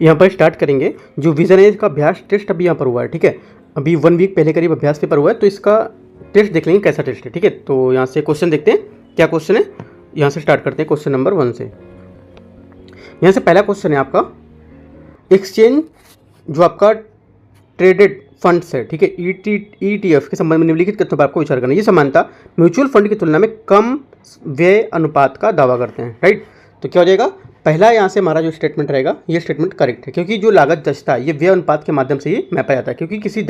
यहाँ पर स्टार्ट करेंगे। जो विजन है इसका अभ्यास टेस्ट अभी यहाँ पर हुआ है, ठीक है। अभी 1 वीक पहले करीब अभ्यास पेपर हुआ है, तो इसका टेस्ट देख लेंगे कैसा टेस्ट है, ठीक है। तो यहाँ से क्वेश्चन देखते हैं क्या क्वेश्चन है। यहाँ से स्टार्ट करते हैं क्वेश्चन नंबर 1 से। यहाँ से पहला क्वेश्चन है आपका, एक्सचेंज जो आपका ट्रेडेड फंड्स है, ठीक है, ETF के संबंध में निम्नलिखित कथनों पर आपको विचार करना है। ये समानता म्यूचुअल फंड की तुलना में कम व्यय अनुपात का दावा करते हैं, राइट। तो क्या हो जाएगा, पहला यहाँ से हमारा जो स्टेटमेंट रहेगा ये स्टेटमेंट करेक्ट है, क्योंकि जो लागत दक्षता है ये व्यय अनुपात के माध्यम से ही मैपा जाता है। क्योंकि किसी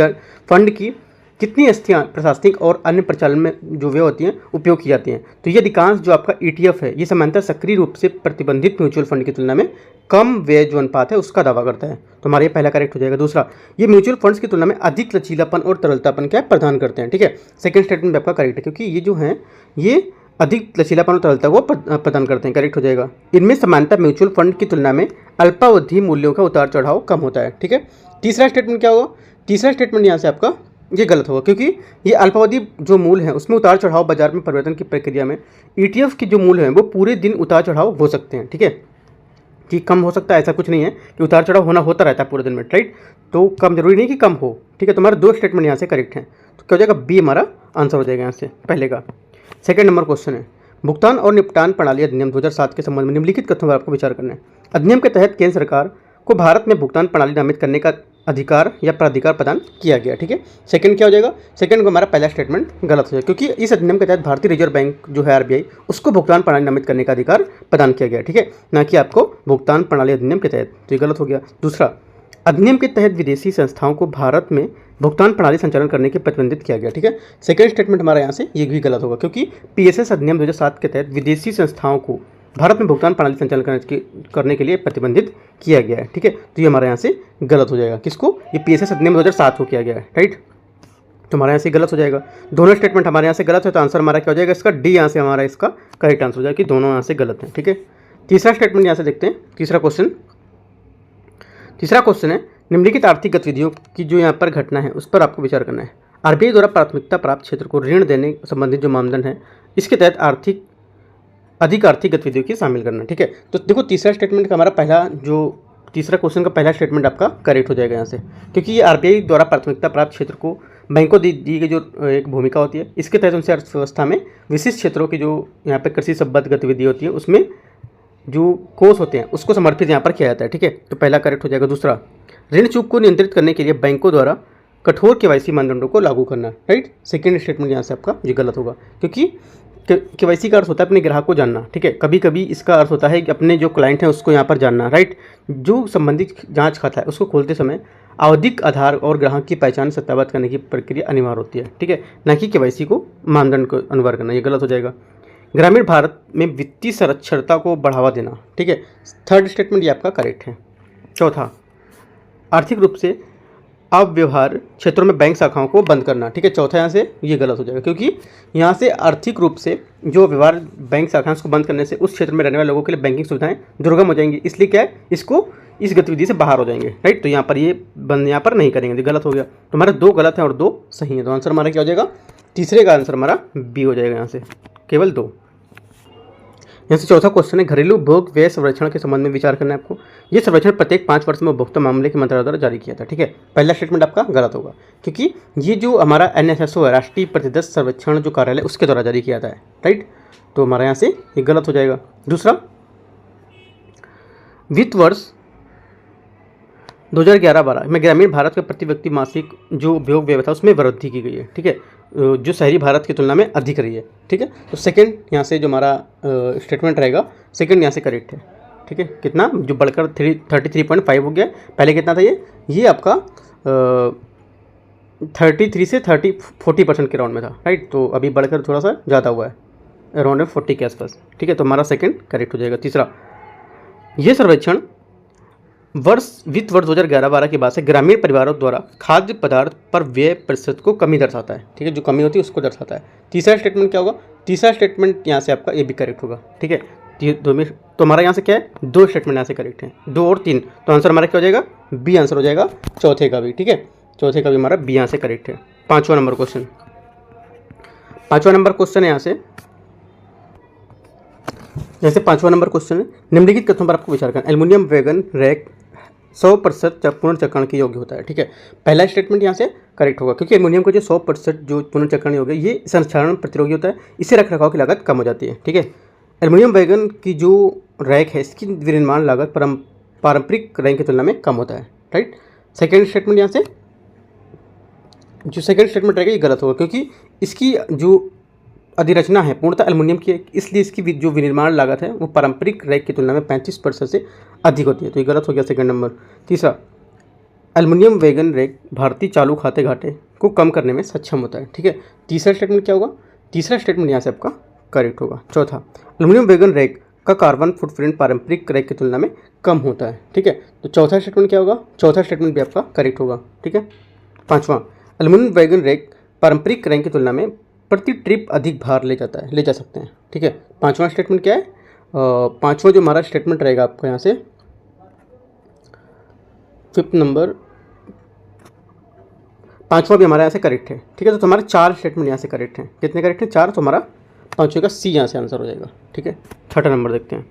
फंड की कितनी अस्थियाँ प्रशासनिक और अन्य प्रचालन में जो व्यय होती हैं उपयोग की जाती हैं, तो ये अधिकांश जो आपका ETF है ये समानता सक्रिय रूप से प्रतिबंधित म्यूचुअल फंड की तुलना में कम व्यय जो अनुपात है उसका दावा करता है। तो हमारा ये पहला करेक्ट हो जाएगा। दूसरा, ये म्यूचुअल फंड्स की तुलना में अधिक लचीलापन और तरलतापन क्या प्रदान करते हैं, ठीक है। सेकंड स्टेटमेंट भी आपका करेक्ट है, क्योंकि ये जो है ये अधिक लचीलापन और तरलता को प्रदान करते हैं, करेक्ट हो जाएगा। इनमें समानता म्यूचुअल फंड की तुलना में अल्पावधि मूल्यों का उतार चढ़ाव कम होता है, ठीक है। तीसरा स्टेटमेंट क्या होगा, तीसरा स्टेटमेंट यहाँ से आपका ये गलत होगा, क्योंकि ये अल्पावधि जो मूल्य है उसमें उतार चढ़ाव बाजार में परिवर्तन की प्रक्रिया में ETF के जो मूल्य हैं वो पूरे दिन उतार चढ़ाव हो सकते हैं, ठीक है। कि कम हो सकता है ऐसा कुछ नहीं है, कि उतार चढ़ाव होता रहता है पूरे दिन में, राइट। तो कम जरूरी नहीं कि कम हो, ठीक है। तो हमारे 2 स्टेटमेंट यहाँ से करेक्ट हैं। तो क्या हो जाएगा, बी हमारा आंसर हो जाएगा यहाँ से पहले का। सेकंड नंबर क्वेश्चन है, भुगतान और निपटान प्रणाली अधिनियम 2007 के संबंध में निम्नलिखित कथनों पर आपको विचार करना है। अधिनियम के तहत केंद्र सरकार को भारत में भुगतान प्रणाली नामित करने का अधिकार या प्राधिकार प्रदान किया गया, ठीक है। सेकंड क्या हो जाएगा, सेकंड को हमारा पहला स्टेटमेंट गलत हो जाएगा, क्योंकि इस अधिनियम के तहत भारतीय रिजर्व बैंक जो है RBI उसको भुगतान प्रणाली नामित करने का अधिकार प्रदान किया गया, ठीक है, ना कि आपको भुगतान प्रणाली अधिनियम के तहत। तो ये गलत हो गया। दूसरा, अधिनियम के तहत विदेशी संस्थाओं को भारत में भुगतान प्रणाली संचालन करने के प्रतिबंधित किया गया, ठीक है। सेकंड स्टेटमेंट हमारा यहाँ से ये भी गलत होगा, क्योंकि PSS अधिनियम 2007 के तहत विदेशी संस्थाओं को भारत में भुगतान प्रणाली संचालन करने के लिए प्रतिबंधित किया गया है, ठीक है। तो ये हमारे यहाँ से गलत हो जाएगा। किसको, ये PSS अधिनियम 2007 को किया गया है, राइट। तो हमारे यहाँ से गलत हो जाएगा। दोनों स्टेटमेंट हमारे यहाँ से गलत है, तो आंसर हमारा क्या हो जाएगा इसका, डी यहाँ से हमारा इसका करेक्ट आंसर हो जाएगा कि दोनों यहाँ से गलत हैं, ठीक है। तीसरा स्टेटमेंट यहाँ से देखते हैं। तीसरा क्वेश्चन है, निम्नलिखित आर्थिक गतिविधियों की जो यहाँ पर घटना है उस पर आपको विचार करना है। RBI द्वारा प्राथमिकता प्राप्त क्षेत्र को ऋण देने संबंधित जो मानदंड है इसके तहत अधिक आर्थिक गतिविधियों की शामिल करना, ठीक है। तो देखो तीसरा स्टेटमेंट का हमारा तीसरा क्वेश्चन का पहला स्टेटमेंट आपका करेक्ट हो जाएगा यहाँ से, क्योंकि ये RBI द्वारा प्राथमिकता प्राप्त क्षेत्र को बैंकों को दी गई जो एक भूमिका होती है, इसके तहत उनसे अर्थव्यवस्था में विशिष्ट क्षेत्रों की जो यहाँ पर कृषि संबद्ध गतिविधि होती है उसमें जो कोष होते हैं उसको समर्पित यहाँ पर किया जाता है, ठीक है। तो पहला करेक्ट हो जाएगा। दूसरा, ऋण चूक को नियंत्रित करने के लिए बैंकों द्वारा कठोर KYC मानदंडों को लागू करना, राइट। सेकंड स्टेटमेंट यहाँ से आपका ये गलत होगा, क्योंकि KYC का अर्थ होता है अपने ग्राहक को जानना, ठीक है। कभी कभी इसका अर्थ होता है कि अपने जो क्लाइंट हैं उसको यहाँ पर जानना, राइट। जो संबंधित जांच खाता है उसको खोलते समय आवधिक आधार और ग्राहक की पहचान सत्यापित करने की प्रक्रिया अनिवार्य होती है, ठीक है, ना कि KYC को मानदंड को अनिवार्य करना। ये गलत हो जाएगा। ग्रामीण भारत में वित्तीय साक्षरता को बढ़ावा देना, ठीक है। थर्ड स्टेटमेंट ये आपका करेक्ट है। चौथा, आर्थिक रूप से अव्यवहार क्षेत्रों में बैंक शाखाओं को बंद करना, ठीक है। चौथा यहाँ से ये गलत हो जाएगा, क्योंकि यहाँ से आर्थिक रूप से जो व्यवहार बैंक शाखाओं को बंद करने से उस क्षेत्र में रहने वाले लोगों के लिए बैंकिंग सुविधाएं दुर्गम हो जाएंगी, इसलिए क्या है इसको इस गतिविधि से बाहर हो जाएंगे, राइट। तो यहाँ पर ये बंद यहाँ पर नहीं करेंगे, तो गलत हो गया। तो हमारे 2 गलत हैं और 2 सही हैं, तो आंसर हमारा क्या हो जाएगा, तीसरे का आंसर हमारा बी हो जाएगा यहाँ से, केवल 2। यहाँ से चौथा क्वेश्चन है, घरेलू उपभोग व्यय सर्वेक्षण के संबंध में विचार करना है आपको। ये सर्वेक्षण प्रत्येक 5 वर्ष में उपभोक्ता मामले के मंत्रालय द्वारा जारी किया था, ठीक है। पहला स्टेटमेंट आपका गलत होगा, क्योंकि ये जो हमारा NSSO है, राष्ट्रीय प्रतिदर्श सर्वेक्षण जो कार्यालय उसके द्वारा जारी किया था, राइट। तो हमारे यहाँ से ये गलत हो जाएगा। दूसरा, वित्त वर्ष 2011-12 में ग्रामीण भारत के प्रति व्यक्ति मासिक जो उपभोग व्यय था उसमें वृद्धि की गई है, ठीक है, जो शहरी भारत की तुलना में अधिक रही है, ठीक है। तो सेकंड यहाँ से जो हमारा स्टेटमेंट रहेगा, सेकंड यहाँ से करेक्ट है, ठीक है। कितना, जो बढ़कर 33.5 हो गया, पहले कितना था ये आपका 33 से 40% के राउंड में था, राइट। तो अभी बढ़कर थोड़ा सा ज़्यादा हुआ है, अराउंड 40 के आसपास, ठीक है। तो हमारा सेकंड करेक्ट हो जाएगा। तीसरा, ये सर्वेक्षण वित्त वर्ष 2011-12 के बाद से ग्रामीण परिवारों द्वारा खाद्य पदार्थ पर व्यय प्रतिशत को कमी दर्शाता है, ठीक है, जो कमी होती है उसको दर्शाता है। तीसरा स्टेटमेंट क्या होगा, तीसरा स्टेटमेंट यहाँ से आपका ये भी करेक्ट होगा, ठीक है। दो में तो हमारा यहाँ से क्या है, 2 स्टेटमेंट यहाँ से करेक्ट हैं, 2 और 3, तो आंसर हमारा क्या हो जाएगा, बी आंसर हो जाएगा चौथे का भी, ठीक है। चौथे का भी हमारा बी यहाँ से करेक्ट है। 5वां नंबर क्वेश्चन है यहाँ से 5वां नंबर क्वेश्चन है, निम्नलिखित कथनों पर आपको विचार करना। एल्युमिनियम वैगन रैक 100% पुनर्चक्रण के योग्य होता है। ठीक है, पहला स्टेटमेंट यहाँ से करेक्ट होगा क्योंकि एल्युमिनियम का जो 100% जो पुनर्चक्रण योग्य ये संक्षारण प्रतिरोधी होता है, इससे रख रखाव की लागत कम हो जाती है। ठीक है, एल्युमिनियम वैगन की जो रैक है इसकी विनिर्माण लागत पारंपरिक रैक की तुलना में कम होता है। राइट, सेकेंड स्टेटमेंट यहाँ से जो सेकेंड स्टेटमेंट रहेगा ये गलत होगा क्योंकि इसकी जो अधिरचना है पूर्णतः एल्युमिनियम की है, इसलिए इसकी जो विनिर्माण लागत है वो पारंपरिक रैक की तुलना में 35% से अधिक होती है, तो ये गलत हो गया सेकंड नंबर। तीसरा, एल्युमिनियम वैगन रैक भारतीय चालू खाते घाटे को कम करने में सक्षम होता है। ठीक है, तीसरा स्टेटमेंट क्या होगा? तीसरा स्टेटमेंट यहाँ से आपका करेक्ट होगा। चौथा, एल्युमिनियम वैगन रैक का कार्बन फुटप्रिंट पारंपरिक रैक की तुलना में कम होता है। ठीक है, तो चौथा स्टेटमेंट क्या होगा? चौथा स्टेटमेंट भी आपका करेक्ट होगा। ठीक है, पाँचवां, एल्युमिनियम वैगन रैक पारंपरिक रैक की तुलना में प्रति ट्रिप अधिक भार ले जा सकते हैं। ठीक है, पांचवा स्टेटमेंट क्या है? पांचवा जो हमारा स्टेटमेंट रहेगा आपको यहाँ से फिफ्थ नंबर, पांचवा भी हमारा यहाँ से करेक्ट है। ठीक है, तो तुम्हारे 4 स्टेटमेंट यहाँ से करेक्ट हैं। कितने करेक्ट हैं? 4, तो हमारा पांचवे का सी यहाँ से आंसर हो जाएगा। ठीक है, छठा नंबर देखते हैं।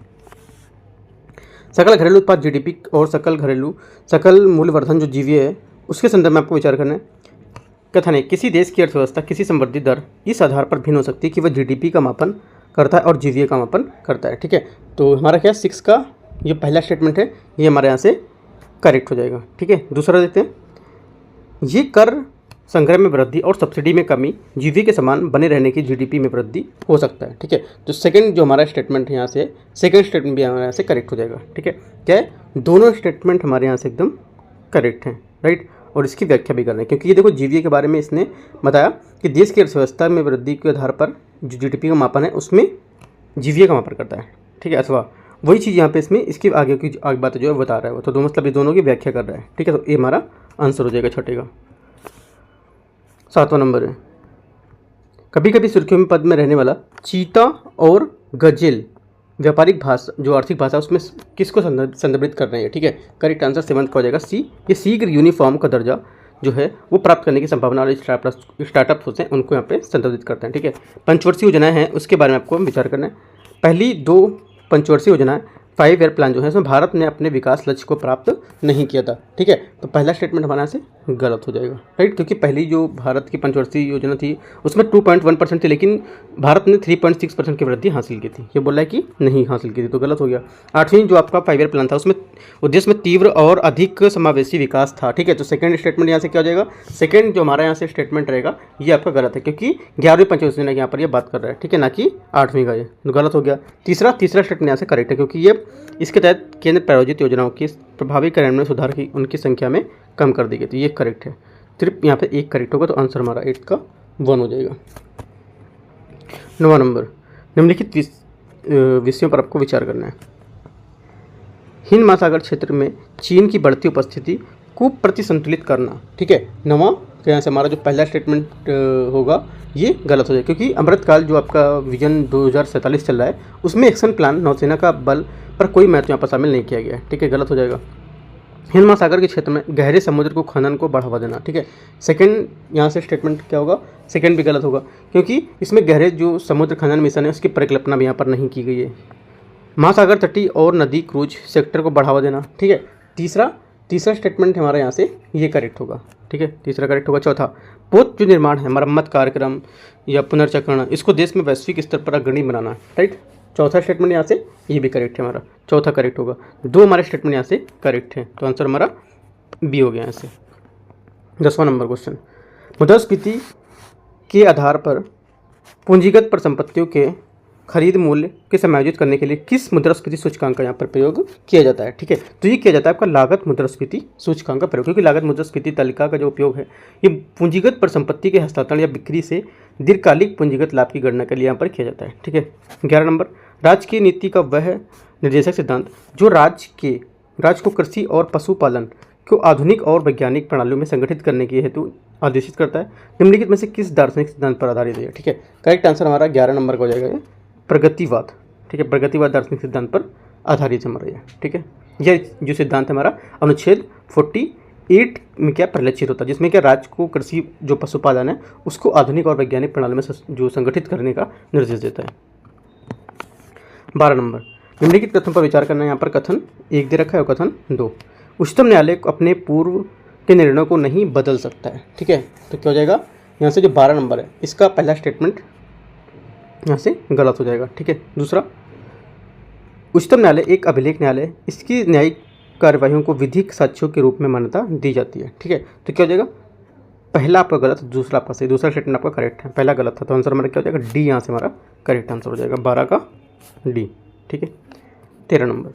सकल घरेलू उत्पाद जीडीपी और सकल मूल्यवर्धन जो जीवीए है उसके संदर्भ में आपको विचार करना है। कथन है, किसी देश की अर्थव्यवस्था किसी संवर्धित दर इस आधार पर भिन्न हो सकती है कि वह जीडीपी का मापन करता है और जीवीए का मापन करता है। ठीक है, तो हमारा क्या 6 का ये पहला स्टेटमेंट है, ये हमारे यहाँ से करेक्ट हो जाएगा। ठीक है, दूसरा देखते हैं। ये कर संग्रह में वृद्धि और सब्सिडी में कमी जीवीए के समान बने रहने की जीडीपी में वृद्धि हो सकता है। ठीक है, तो सेकंड जो हमारा स्टेटमेंट है यहाँ से, सेकंड स्टेटमेंट भी हमारे यहाँ से करेक्ट हो जाएगा। ठीक है, क्या है? दोनों स्टेटमेंट हमारे यहाँ से एकदम करेक्ट हैं। राइट, और इसकी व्याख्या भी करना है क्योंकि ये देखो जीवीए के बारे में इसने बताया कि देश की अर्थव्यवस्था में वृद्धि के आधार पर जो जीडीपी का मापन है उसमें जीवीए का मापन करता है। ठीक है, अथवा वही चीज़ यहाँ पे इसमें इसकी आगे की बात जो है बता रहा है वो, तो दो मतलब ये दोनों की व्याख्या कर रहा है। ठीक है, तो ये हमारा आंसर हो जाएगा छठे का। 7वां नंबर है, कभी कभी सुर्खियों में पद में रहने वाला चीता और गजेल व्यापारिक भाषा जो आर्थिक भाषा उसमें किसको संदर्भित कर रहे हैं? ठीक है, करेक्ट आंसर 7 का हो जाएगा सी। ये शीघ्र यूनिफॉर्म का दर्जा जो है वो प्राप्त करने की संभावना वाले स्टार्टअप होते हैं उनको यहाँ पे संदर्भित करते हैं। ठीक है, पंचवर्षीय योजनाएं हैं उसके बारे में आपको विचार करना है। पहली 2 पंचवर्षीय योजनाएं 5 ईयर प्लान जो है इसमें भारत ने अपने विकास लक्ष्य को प्राप्त नहीं किया था। ठीक है, तो पहला स्टेटमेंट हमारे यहाँ से गलत हो जाएगा। राइट, क्योंकि पहली जो भारत की पंचवर्षीय योजना थी उसमें 2.1% थी, लेकिन भारत ने 3.6% की वृद्धि हासिल की थी। ये बोल रहा है कि नहीं हासिल की थी, तो गलत हो गया। 8वीं जो आपका 5 ईयर प्लान था उसमें उद्देश्य में तीव्र और अधिक समावेशी विकास था। ठीक है, तो सेकंड स्टेटमेंट यहाँ से क्या हो जाएगा? सेकंड जो हमारा यहाँ से स्टेटमेंट रहेगा ये आपका गलत है क्योंकि 11वीं पंचवर्षीय योजना यहाँ पर ये बात कर रहा है। ठीक है, ना कि 8वीं का, ये गलत हो गया। तीसरा स्टेटमेंट यहाँ से करेक्ट है क्योंकि ये इसके तहत केंद्र प्रायोजित योजनाओं की प्रभावी कार्यान्वयन में सुधार की उनकी संख्या में कम कर दी गई, तो ये करेक्ट है। सिर्फ यहाँ पे एक करेक्ट होगा, तो आंसर हमारा 8 का 1 हो जाएगा। 9वां नंबर, निम्नलिखित विषयों पर आपको विचार करना है। हिंद महासागर क्षेत्र में चीन की बढ़ती उपस्थिति को प्रतिसंतुलित करना। ठीक है, 9वां, तो यहाँ से हमारा जो पहला स्टेटमेंट होगा ये गलत हो जाएगा क्योंकि अमृतकाल जो आपका विजन 2047 चल रहा है उसमें एक्शन प्लान नौसेना का बल पर कोई महत्व यहाँ पर शामिल नहीं किया गया है। ठीक है, गलत हो जाएगा। हिंद महासागर के क्षेत्र में गहरे समुद्र को खनन को बढ़ावा देना। ठीक है, सेकंड यहाँ से स्टेटमेंट क्या होगा? सेकंड भी गलत होगा क्योंकि इसमें गहरे जो समुद्र खनन मिशन है उसकी परिकल्पना भी यहाँ पर नहीं की गई है। महासागर तटीय और नदी क्रूज सेक्टर को बढ़ावा देना। ठीक है, तीसरा स्टेटमेंट हमारा यहाँ से ये करेक्ट होगा। ठीक है, तीसरा करेक्ट होगा। चौथा, पोत जो निर्माण है, मरम्मत कार्यक्रम या पुनर्चक्रण, इसको देश में वैश्विक स्तर पर अग्रणी बनाना। राइट, चौथा स्टेटमेंट यहाँ से ये भी करेक्ट है, हमारा चौथा करेक्ट होगा। 2 हमारे स्टेटमेंट यहाँ से करेक्ट है, तो आंसर हमारा बी हो गया यहाँ से। 10वां नंबर क्वेश्चन, मुद्रास्फीति के आधार पर पूंजीगत परिसंपत्तियों के खरीद मूल्य के समायोजित करने के लिए किस मुद्रास्फीति सूचकांक का यहाँ पर प्रयोग किया जाता है? ठीक है, तो ये किया जाता है आपका लागत मुद्रास्फीति सूचकांक का प्रयोग, क्योंकि लागत मुद्रास्फीति तालिका का जो उपयोग है ये पूंजीगत परिसंपत्ति के हस्तांतरण या बिक्री से दीर्घकालिक पूंजीगत लाभ की गणना के लिए यहाँ पर किया जाता है। ठीक है, 11 नंबर, राज्य की नीति का वह निर्देशक सिद्धांत जो राज्य को कृषि और पशुपालन को आधुनिक और वैज्ञानिक प्रणालियों में संगठित करने के हेतु आदेशित करता है, निम्नलिखित में से किस दार्शनिक सिद्धांत पर आधारित है? ठीक है, करेक्ट आंसर हमारा 11 नंबर का हो जाएगा, प्रगतिवाद। ठीक है, प्रगतिवाद दार्शनिक सिद्धांत पर आधारित है हमारा ये। ठीक है, यह जो सिद्धांत है हमारा अनुच्छेद 48 में क्या परिलक्षित होता है, जिसमें क्या राज्य को कृषि जो पशुपालन है उसको आधुनिक और वैज्ञानिक प्रणाली में जो संगठित करने का निर्देश देता है। 12 नंबर, निम्नलिखित कथन पर विचार करना है। यहाँ पर कथन 1 दे रखा है और कथन 2। उच्चतम न्यायालय अपने पूर्व के निर्णयों को नहीं बदल सकता है। ठीक है, तो क्या हो जाएगा यहाँ से जो 12 नंबर है इसका पहला स्टेटमेंट यहाँ से गलत हो जाएगा। ठीक है, दूसरा, उच्चतम न्यायालय एक अभिलेख न्यायालय, इसकी न्यायिक कार्यवाहियों को विधिक साक्ष्यों के रूप में मान्यता दी जाती है। ठीक है, तो क्या हो जाएगा, पहला आपका गलत, दूसरा आपका सही, दूसरा स्टेटमेंट आपका करेक्ट है, पहला गलत था, तो आंसर हमारा क्या हो जाएगा डी, यहाँ से हमारा करेक्ट आंसर हो जाएगा 12 का डी। ठीक है, 13 नंबर,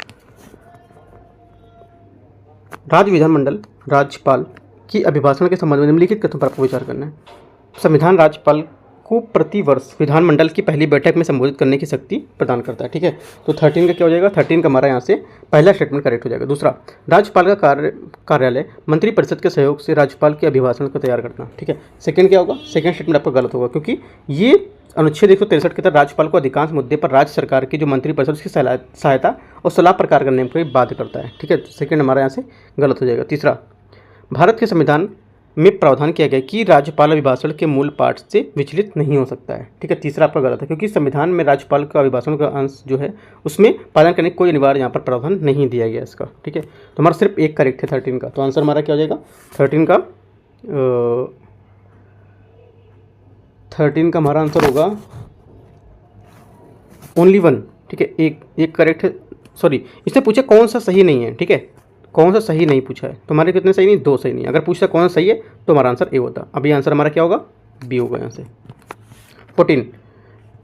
राज्य विधानमंडल राज्यपाल की अभिभाषण के संबंध में निम्नलिखित कथनों पर आपको विचार करना है। संविधान राज्यपाल को प्रति वर्ष विधानमंडल की पहली बैठक में संबोधित करने की शक्ति प्रदान करता है। ठीक है, तो 13 का क्या हो जाएगा, 13 का हमारा यहाँ से पहला स्टेटमेंट करेक्ट हो जाएगा। दूसरा, राज्यपाल का कार्यालय मंत्रिपरिषद के सहयोग से राज्यपाल के अभिभाषण को तैयार करना। ठीक है, सेकंड क्या होगा, सेकंड स्टेटमेंट आपका गलत होगा, क्योंकि ये अनुच्छेद 163 के तहत राज्यपाल को अधिकांश मुद्दे पर राज्य सरकार की जो मंत्रिपरिषद उसकी सहायता और सलाह प्रकार करने को बाध्य करता है। ठीक है, तो सेकंड हमारा यहाँ से गलत हो जाएगा। तीसरा, भारत के संविधान में प्रावधान किया गया कि राज्यपाल अभिभाषण के मूल पाठ से विचलित नहीं हो सकता है। ठीक है, तीसरा आपका गलत है, क्योंकि संविधान में राज्यपाल का अभिभाषण का अंश जो है उसमें पालन करने का कोई अनिवार्य यहाँ पर प्रावधान नहीं दिया गया इसका। ठीक है, तो हमारा सिर्फ एक करेक्ट है 13 का, तो आंसर हमारा क्या हो जाएगा 13 का हमारा आंसर होगा ओनली 1। ठीक है, एक करेक्ट है, सॉरी इसने पूछा कौन सा सही नहीं है। ठीक है, कौन सा सही नहीं पूछा है, तो हमारे कितने सही नहीं, 2 सही नहीं। अगर पूछता कौन सा सही है तो हमारा आंसर ए होता। अभी आंसर हमारा क्या होगा, बी होगा यहाँ से। 14,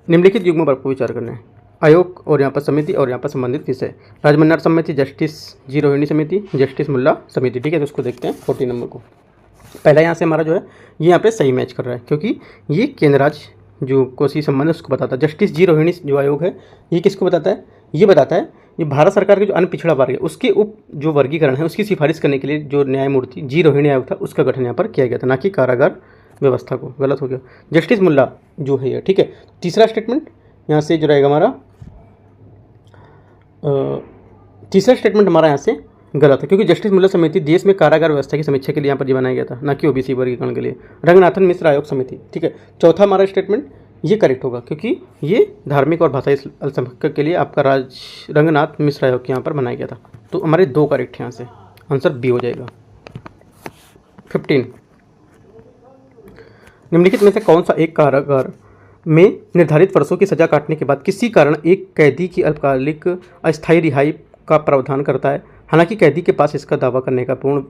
निम्नलिखित युग्मों पर आपको विचार करना है। आयोग और यहाँ पर समिति और यहाँ पर संबंधित विषय, राजमन्नार समिति, जस्टिस जी रोहिणी समिति, जस्टिस मुल्ला समिति। ठीक है, तो उसको देखते हैं 14 नंबर को। पहला यहाँ से हमारा जो है ये यहाँ पे सही मैच कर रहा है, क्योंकि ये केंद्र राज्य जो कोसी संबंध है उसको बताता है। जस्टिस जी रोहिणी जो आयोग है ये किसको बताता है, ये बताता है ये भारत सरकार के जो अन्य पिछड़ा वर्ग है उसके उप जो वर्गीकरण है उसकी सिफारिश करने के लिए जो न्यायमूर्ति जी रोहिणी आयोग था उसका गठन यहाँ पर किया गया था, ना कि कारागार व्यवस्था को। गलत हो गया। जस्टिस मुल्ला जो है, ठीक है, तीसरा स्टेटमेंट यहाँ से जो रहेगा हमारा तीसरा स्टेटमेंट हमारा यहाँ से गलत है, क्योंकि जस्टिस मुल्ला समिति देश में कारागार व्यवस्था की समीक्षा के लिए यहाँ पर बनाया गया था, ना कि ओबीसी वर्गीकरण के लिए। रंगनाथन मिश्र आयोग समिति। ठीक है, चौथा हमारा स्टेटमेंट ये करेक्ट होगा, क्योंकि ये धार्मिक और भाषाई अल्पसंख्यक के लिए आपका रंगनाथ मिश्र आयोग यहाँ पर बनाया गया था। तो हमारे 2 करेक्ट यहाँ से, आंसर बी हो जाएगा। 15, निम्नलिखित में से कौन सा एक कारागार में निर्धारित वर्षों की सजा काटने के बाद किसी कारण एक कैदी की अल्पकालिक अस्थायी रिहाई का प्रावधान करता है, हालांकि कैदी के पास इसका दावा करने का पूर्ण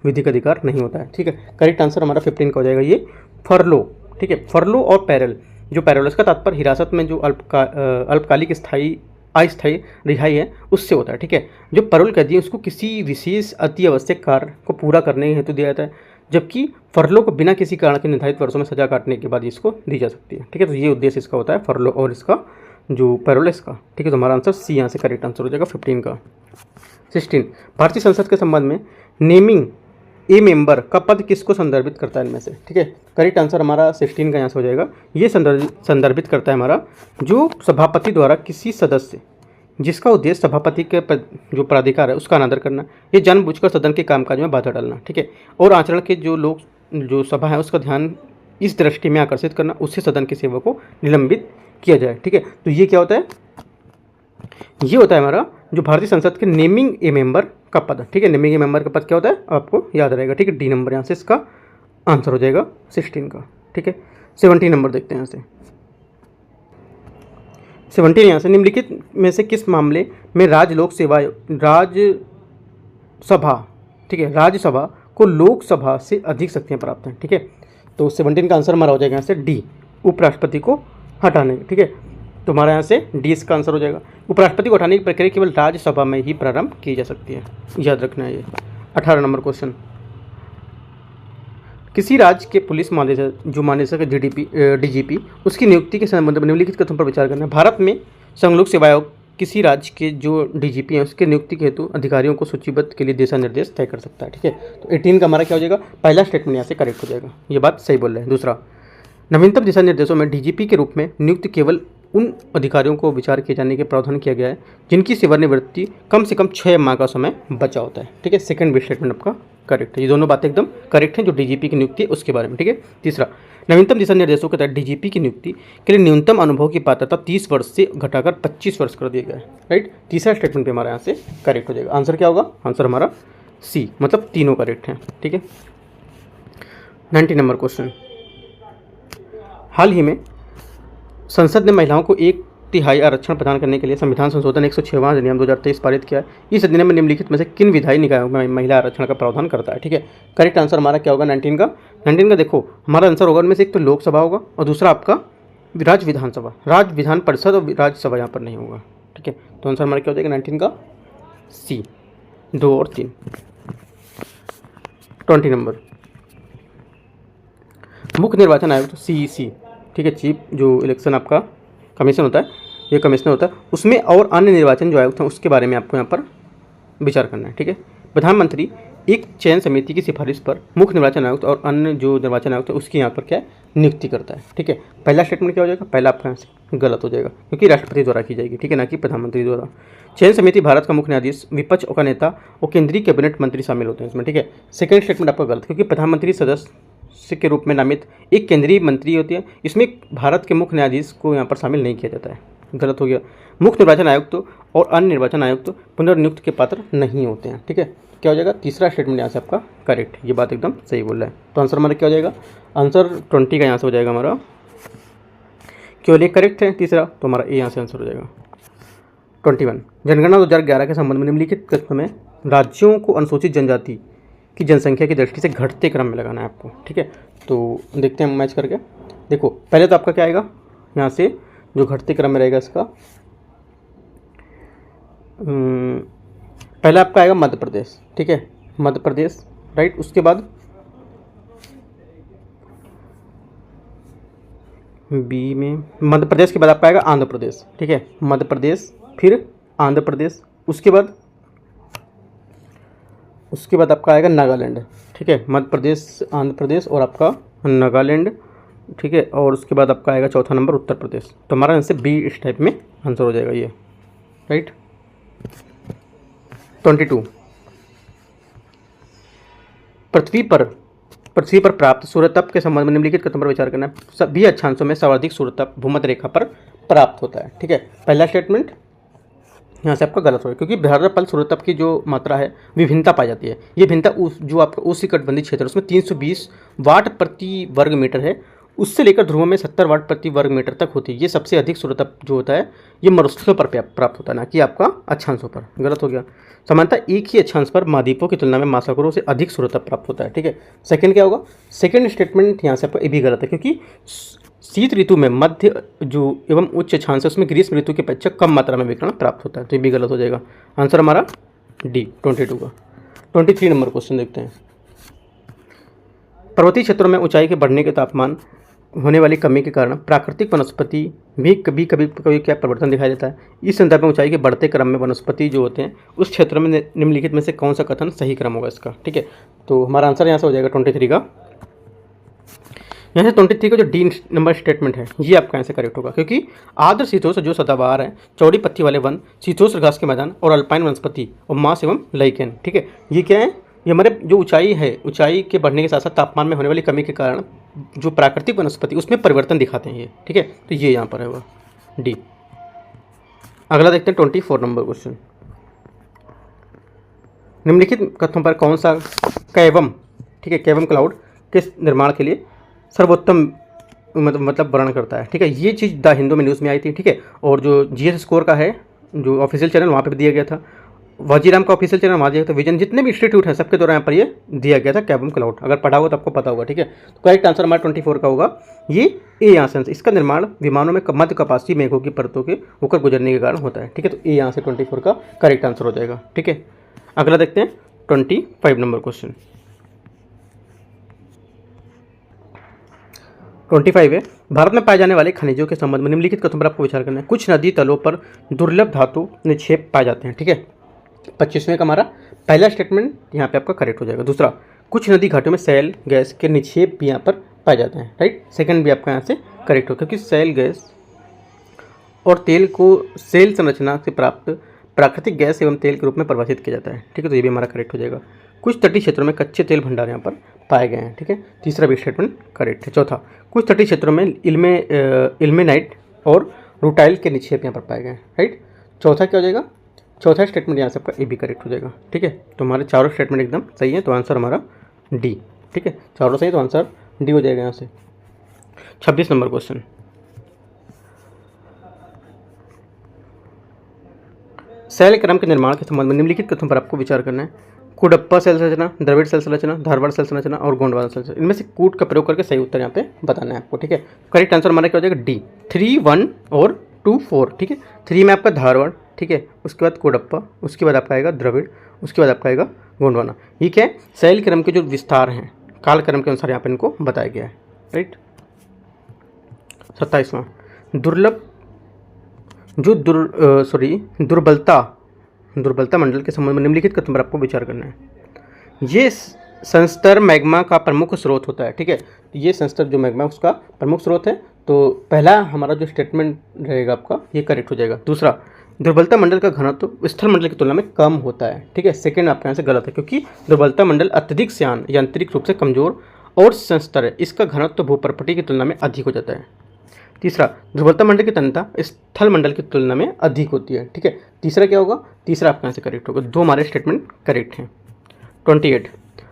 विधिक अधिकार नहीं होता है। ठीक है, करेक्ट आंसर हमारा 15 का हो जाएगा ये फरलो। ठीक है, फरलो और पैरल, जो पैरल इसका तात्पर्य हिरासत में जो अल्पकालिक अस्थायी रिहाई है उससे होता है। ठीक है, जो पैरोल कैदी है उसको किसी विशेष अति आवश्यक कार्य को पूरा करने हेतु दिया जाता है, जबकि फरलो को बिना किसी कारण के निर्धारित वर्षों में सजा काटने के बाद इसको दी जा सकती है। ठीक है, तो ये उद्देश्य इसका होता है फरलो और इसका जो पैरोल इसका। ठीक है, तो हमारा आंसर सी यहाँ से करेक्ट आंसर हो जाएगा 15 का। 16, भारतीय संसद के संबंध में नेमिंग ए मेंबर का पद किसको संदर्भित करता है इनमें से। ठीक है, करेक्ट आंसर हमारा 16 का यहाँ से हो जाएगा। ये संदर्भित करता है हमारा जो सभापति द्वारा किसी सदस्य जिसका उद्देश्य सभापति के जो प्राधिकार है उसका अनादर करना, ये जानबूझकर सदन के कामकाज में बाधा डालना। ठीक है, और आचरण के जो लोग जो सभा है उसका ध्यान इस दृष्टि में आकर्षित करना उससे सदन के सेवक को निलंबित किया जाए। ठीक है, तो ये क्या होता है, ये होता है हमारा जो भारतीय संसद के नेमिंग ए मेंबर का पद। ठीक है, नेमिंग ए मेंबर का पद क्या होता है आपको याद रहेगा। ठीक है, डी नंबर यहाँ से इसका आंसर हो जाएगा 16 का। ठीक है, 17 नंबर देखते हैं यहाँ से। 17 यहाँ से निम्नलिखित में से किस मामले में राज्यसभा, ठीक है, राज्यसभा को लोकसभा से अधिक शक्तियाँ प्राप्त हैं। ठीक है, तो 17 का आंसर हमारा हो जाएगा यहाँ से डी, उपराष्ट्रपति को हटाने। ठीक है, तो हमारा यहाँ से डी इसका आंसर हो जाएगा। उपराष्ट्रपति को हटाने की प्रक्रिया केवल राज्यसभा में ही प्रारंभ की जा सकती है, याद रखना है ये। 18 नंबर क्वेश्चन, किसी राज्य के पुलिस महानिदेशक डीजीपी उसकी नियुक्ति के संबंध में निम्नलिखित कथनों पर विचार करना है। भारत में संघ लोक सेवा आयोग किसी राज्य के जो डीजीपी हैं उसके नियुक्ति के हेतु अधिकारियों को सूचीबद्ध के लिए दिशा निर्देश तय कर सकता है। ठीक है, तो 18 का हमारा क्या हो जाएगा, पहला स्टेटमेंट यहाँ से करेक्ट हो जाएगा, ये बात सही बोल रहे हैं। दूसरा, नवीनतम दिशा निर्देशों में डीजीपी के रूप में नियुक्त केवल उन अधिकारियों को विचार किए जाने के प्रावधान किया गया है जिनकी सेवानिवृत्ति कम से कम 6 माह का समय बचा होता है। ठीक है, सेकंड भी स्टेटमेंट आपका करेक्ट है। ये दोनों बातें एकदम करेक्ट हैं जो डीजीपी की नियुक्ति है उसके बारे में। ठीक है, तीसरा, नवीनतम दिशा निर्देशों के तहत डीजीपी की नियुक्ति के लिए न्यूनतम अनुभव की पात्रता 30 वर्ष से घटाकर 25 वर्ष कर दिया गया है। राइट, तीसरा स्टेटमेंट भी हमारा यहाँ से करेक्ट हो जाएगा। आंसर क्या होगा, आंसर हमारा सी, मतलब तीनों करेक्ट हैं। ठीक है। 90 नंबर क्वेश्चन, हाल ही में संसद ने महिलाओं को 1/3 आरक्षण प्रदान करने के लिए संविधान संशोधन 106वां अधिनियम 2023 पारित किया है। इस अधिनियम में निम्नलिखित में से किन विधायी निकायों में महिला आरक्षण का प्रावधान करता है? ठीक है। करेक्ट आंसर हमारा क्या होगा? 19 का देखो हमारा आंसर होगा उनमें से एक तो लोकसभा होगा और दूसरा आपका राज्य विधानसभा, राज्य विधान परिषद और राज्यसभा यहाँ पर नहीं होगा। ठीक है, तो आंसर हमारा क्या हो जाएगा? 19 का सी, 2 और 3। 20 नंबर, मुख्य निर्वाचन आयोग तो CEC, ठीक है, चीफ जो इलेक्शन आपका कमीशन होता है, ये कमिश्नर होता है, उसमें और अन्य निर्वाचन जो आयुक्त हैं उसके बारे में आपको यहाँ पर विचार करना है। ठीक है। प्रधानमंत्री एक चयन समिति की सिफारिश पर मुख्य निर्वाचन आयुक्त और अन्य जो निर्वाचन आयुक्त है उसकी यहाँ पर क्या है? नियुक्ति करता है। ठीक है। पहला स्टेटमेंट क्या हो जाएगा? पहला आपका यहाँ से गलत हो जाएगा क्योंकि राष्ट्रपति द्वारा की जाएगी। ठीक है, ना कि प्रधानमंत्री द्वारा। चयन समिति भारत का मुख्य न्यायाधीश, विपक्ष का नेता और केंद्रीय कैबिनेट मंत्री शामिल होते हैं इसमें। ठीक है। सेकंड स्टेटमेंट आपका गलत क्योंकि प्रधानमंत्री सदस्य के रूप में नामित एक केंद्रीय मंत्री होती है, इसमें भारत के मुख्य न्यायाधीश को यहाँ पर शामिल नहीं किया जाता है, गलत हो गया। मुख्य निर्वाचन आयुक्त और अन्य निर्वाचन आयुक्त पुनर्नियुक्त के पात्र नहीं होते हैं। ठीक है, क्या हो जाएगा? तीसरा स्टेटमेंट यहाँ से आपका करेक्ट, ये बात एकदम सही बोल रहा है। तो आंसर हमारा क्या हो जाएगा? आंसर 20 का यहाँ से हो जाएगा हमारा, केवल एक करेक्ट है तीसरा, तो हमारा ए यहाँ से आंसर हो जाएगा। 21, जनगणना 2011 के संबंध में निम्नलिखित कथन में राज्यों को अनुसूचित जनजाति की जनसंख्या की दृष्टि से घटते क्रम में लगाना है आपको। ठीक है, तो देखते हैं मैच करके। देखो पहले तो आपका क्या आएगा यहाँ से, जो घटते क्रम में रहेगा इसका पहला आपका आएगा मध्य प्रदेश। ठीक है, मध्य प्रदेश, राइट। उसके बाद बी में मध्य प्रदेश के बाद आपका आएगा आंध्र प्रदेश। ठीक है, मध्य प्रदेश, फिर आंध्र प्रदेश, उसके बाद आपका आएगा नागालैंड। ठीक है, मध्य प्रदेश, आंध्र प्रदेश और आपका नागालैंड। ठीक है, और उसके बाद आपका आएगा चौथा नंबर उत्तर प्रदेश। तो हमारा आंसर बी इस टाइप में आंसर हो जाएगा ये, राइट। 22, पृथ्वी पर प्राप्त सूर्यताप के संबंध में निम्नलिखित कथन पर विचार करना है। सभी अक्षांशों में सर्वाधिक सूर्यताप भूमध्य रेखा पर प्राप्त होता है। ठीक है, पहला स्टेटमेंट यहाँ से आपका गलत होगा क्योंकि भारतपल सूर्यताप की जो मात्रा है विभिन्नता पाई जाती है। ये भिन्नता जो आपका उष्णकटिबंधीय क्षेत्र है उसमें 320 वाट प्रति वर्ग मीटर है, उससे लेकर ध्रुवों में 70 वाट प्रति वर्ग मीटर तक होती है। ये सबसे अधिक सूर्यताप जो होता है ये मरुस्थलों पर प्राप्त होता है, ना कि आपका अक्षांशों पर। गलत हो गया। सामान्यतः एक ही अक्षांश पर महाद्वीपों की तुलना में महासागरों से अधिक सूर्यताप प्राप्त होता है। ठीक है, सेकंड क्या होगा? सेकंड स्टेटमेंट यहाँ से आपका ये भी गलत है क्योंकि शीत ऋतु में मध्य जो एवं उच्च अक्षांश है उसमें ग्रीष्म ऋतु की अपेक्षा कम मात्रा में विकिरण प्राप्त होता है, तो ये भी गलत हो जाएगा। आंसर हमारा डी 22 का। 23 नंबर क्वेश्चन देखते हैं। पर्वतीय क्षेत्रों में ऊंचाई के बढ़ने के तापमान होने वाली कमी के कारण प्राकृतिक वनस्पति भी कभी क्या परिवर्तन दिखाई देता है। इस संदर्भ में ऊंचाई के बढ़ते क्रम में वनस्पति जो होते हैं उस क्षेत्र में निम्नलिखित में से कौन सा कथन सही क्रम होगा इसका? ठीक है, तो हमारा आंसर यहाँ से हो जाएगा 23 का। यहाँ से 23 का जो डी नंबर स्टेटमेंट है ये आपका यहाँ से करेक्ट होगा क्योंकि आर्द्र शीतोष्ण जो सदाबहार है, चौड़ी पत्ती वाले वन, शीतोष्ण घास के मैदान और अल्पाइन वनस्पति और मांस एवं लाइकेन। ठीक है, ये क्या है? ये हमारे जो ऊंचाई है, ऊंचाई के बढ़ने के साथ साथ तापमान में होने वाली कमी के कारण जो प्राकृतिक वनस्पति उसमें परिवर्तन दिखाते हैं ये। ठीक है, तो ये यहाँ पर है वह डी। अगला देखते हैं 24 नंबर क्वेश्चन। निम्नलिखित कथनों पर कौन सा कैवम, ठीक है, कैवम क्लाउड के निर्माण के लिए सर्वोत्तम मतलब वर्णन करता है? ठीक है, ये चीज़ द हिंदू में न्यूज़ में आई थी। ठीक है, और जो GS स्कोर का है जो ऑफिशियल चैनल वहाँ पे भी दिया गया था, वजीराम का ऑफिशियल चैनल वहाँ दिया गया था, विजन जितने भी इंस्टीट्यूट हैं सबके द्वारा यहाँ पर ये दिया गया था कैवम क्लाउड। अगर पढ़ा होगा तो आपको पता होगा। ठीक है, तो करेक्ट आंसर हमारा 24 का होगा ये ए आंसर। इसका निर्माण विमानों में मध्य कपासी मेघों की परतों के होकर गुजरने के कारण होता है। ठीक है, तो ए यहाँ से 24 का करेक्ट आंसर हो जाएगा। ठीक है, अगला देखते हैं 25 नंबर क्वेश्चन। 25 है, भारत में पाए जाने वाले खनिजों के संबंध में निम्नलिखित कथनों पर आपको विचार करना है। कुछ नदी तलों पर दुर्लभ धातु निक्षेप पाए जाते हैं। ठीक है, 25वें का हमारा पहला स्टेटमेंट यहाँ पे आपका करेक्ट हो जाएगा। दूसरा, कुछ नदी घाटों में सेल गैस के निक्षेप भी यहाँ पर पाए जाते हैं, राइट। सेकंड भी आपका यहाँ से करेक्ट हो क्योंकि सेल गैस और तेल को सेल संरचना से प्राप्त प्राकृतिक गैस एवं तेल के रूप में परिभाषित किया जाता है। ठीक है, तो ये भी हमारा करेक्ट हो जाएगा। कुछ तटीय क्षेत्रों में कच्चे तेल भंडार यहाँ पर पाए गए हैं। ठीक है, तीसरा भी स्टेटमेंट करेक्ट है। चौथा, कुछ तटीय क्षेत्रों में इल्मेनाइट और रूटाइल के निक्षेप यहाँ पर पाए गए हैं, राइट। चौथा क्या हो जाएगा? चौथा स्टेटमेंट यहाँ से आपका ए बी करेक्ट हो जाएगा। ठीक है, तो हमारे चारों स्टेटमेंट एकदम सही है, तो आंसर हमारा डी। ठीक है, चारों सही, तो आंसर डी हो जाएगा यहाँ से। 26 नंबर क्वेश्चन, शैल क्रम के निर्माण के संबंध में निम्नलिखित कथनों पर आपको विचार करना है। कुडप्पा सेल संरचना, द्रविड़ सेल संरचना, धारवाड़ सेल संरचना और गोंडवाना सेल संरचना, इनमें से कूट का प्रयोग करके सही उत्तर यहाँ पे बताना है आपको। ठीक है, करेक्ट आंसर हमारा क्या हो जाएगा डी, 3, 1 और 2, 4। ठीक है, 3 में आपका धारवाड़, ठीक है, उसके बाद कुडप्पा, उसके बाद आपका आएगा द्रविड़, उसके बाद आपका आएगा गोंडवाना। ठीक है, शैल क्रम के जो विस्तार हैं काल क्रम के अनुसार यहाँ पे इनको बताया गया है। राइट। 27वां, दुर्लभ जो दुर्बलता मंडल के संबंध में निम्नलिखित कथन पर आपको विचार करना है। ये संस्तर मैग्मा का प्रमुख स्रोत होता है। ठीक है, ये संस्तर जो मैग्मा उसका प्रमुख स्रोत है, तो पहला हमारा जो स्टेटमेंट रहेगा आपका ये करेक्ट हो जाएगा। दूसरा, दुर्बलता मंडल का घनत्व स्थल मंडल की तुलना में कम होता है। ठीक है, सेकंड आपके यहाँ से गलत है, क्योंकि दुर्बलता मंडल अत्यधिक श्यान यांत्रिक रूप से कमजोर और संस्तर है, इसका घनत्व भूपर्पटी की तुलना में अधिक हो जाता है। तीसरा, दुर्बलता मंडल की तन्यता स्थल मंडल की तुलना में अधिक होती है। ठीक है, तीसरा क्या होगा, तीसरा आपके यहाँ से करेक्ट होगा। दो हमारे स्टेटमेंट करेक्ट हैं। 28,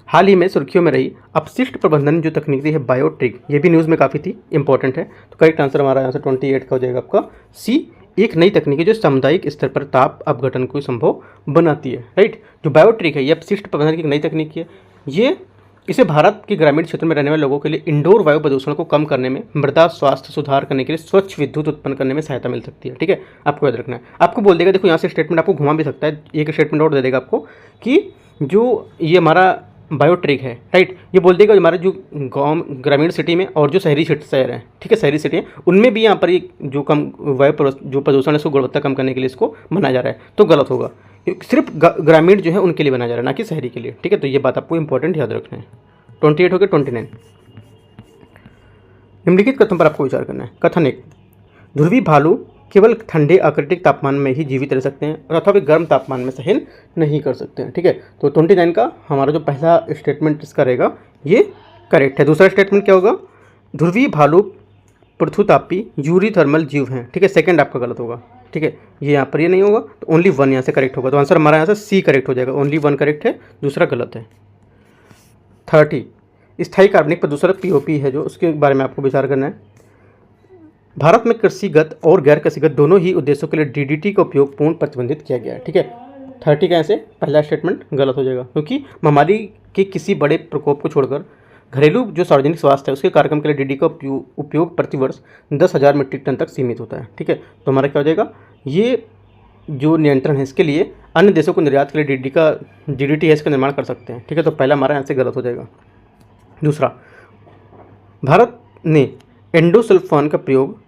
हाल ही में सुर्खियों में रही अपशिष्ट प्रबंधन जो तकनीक है बायोट्रिक, ये भी न्यूज़ में काफ़ी थी, इंपॉर्टेंट है। तो करेक्ट आंसर हमारा यहाँ से 28 का हो जाएगा आपका सी, एक नई तकनीक है जो सामुदायिक स्तर पर ताप अपघटन को संभव बनाती है। राइट, जो बायोट्रिक है ये अपशिष्ट प्रबंधन की नई तकनीक है। ये इसे भारत के ग्रामीण क्षेत्र में रहने वाले लोगों के लिए इंडोर वायु प्रदूषण को कम करने में, मृदा स्वास्थ्य सुधार करने के लिए, स्वच्छ विद्युत उत्पन्न करने में सहायता मिल सकती है। ठीक है, आपको याद रखना है। आपको बोल देगा, देखो यहाँ से स्टेटमेंट आपको घुमा भी सकता है, एक स्टेटमेंट और दे देगा आपको कि जो ये हमारा बायोट्रिक है, राइट, ये बोल देगा हमारे जो गाँव ग्रामीण सिटी में और जो शहरी शहर हैं, ठीक है, शहरी सिटी है, उनमें भी यहाँ पर ये जो कम वायु जो प्रदूषण है उसको गुणवत्ता कम करने के लिए इसको बनाया जा रहा है, तो गलत होगा। सिर्फ ग्रामीण जो है उनके लिए बनाया जा रहा है, ना कि शहरी के लिए। ठीक है, तो ये बात आपको इंपॉर्टेंट याद रखना है। 28 हो गया। 29, निम्नलिखित कथन पर आपको विचार करना है। कथन 1, ध्रुवी भालू केवल ठंडे आकृतिक तापमान में ही जीवित रह सकते हैं और अथवा वे गर्म तापमान में सहन नहीं कर सकते हैं। ठीक है, तो 29 का हमारा जो पहला स्टेटमेंट इसका रहेगा ये करेक्ट है। दूसरा स्टेटमेंट क्या होगा, ध्रुवी भालू पृथुतापी यूरी थर्मल जीव हैं। ठीक है, सेकंड आपका गलत होगा। ठीक है, ये यहाँ पर ये नहीं होगा, तो ओनली 1 यहाँ से करेक्ट होगा, तो आंसर हमारा यहाँ से सी करेक्ट हो जाएगा। ओनली 1 करेक्ट है, दूसरा गलत है। 30, स्थायी कार्बनिक प्रदूषण पीओपी है जो, उसके बारे में आपको विचार करना है। भारत में कृषिगत और गैर कृषिगत दोनों ही उद्देश्यों के लिए डीडीटी का उपयोग पूर्ण प्रतिबंधित किया गया है। ठीक है, 30 का ऐसे पहला स्टेटमेंट गलत हो जाएगा, क्योंकि महामारी के किसी बड़े प्रकोप को छोड़कर घरेलू जो सार्वजनिक स्वास्थ्य है उसके कार्यक्रम के लिए डीडी का उपयोग प्रतिवर्ष 10,000 मीट्रिक टन तक सीमित होता है। ठीक है, तो हमारा क्या हो जाएगा, ये जो नियंत्रण है इसके लिए अन्य देशों को निर्यात के लिए डीडीटी है इसका निर्माण कर सकते हैं। ठीक है, तो पहला हमारा यहाँ से गलत हो जाएगा। दूसरा, भारत ने एंडोसल्फान का प्रयोग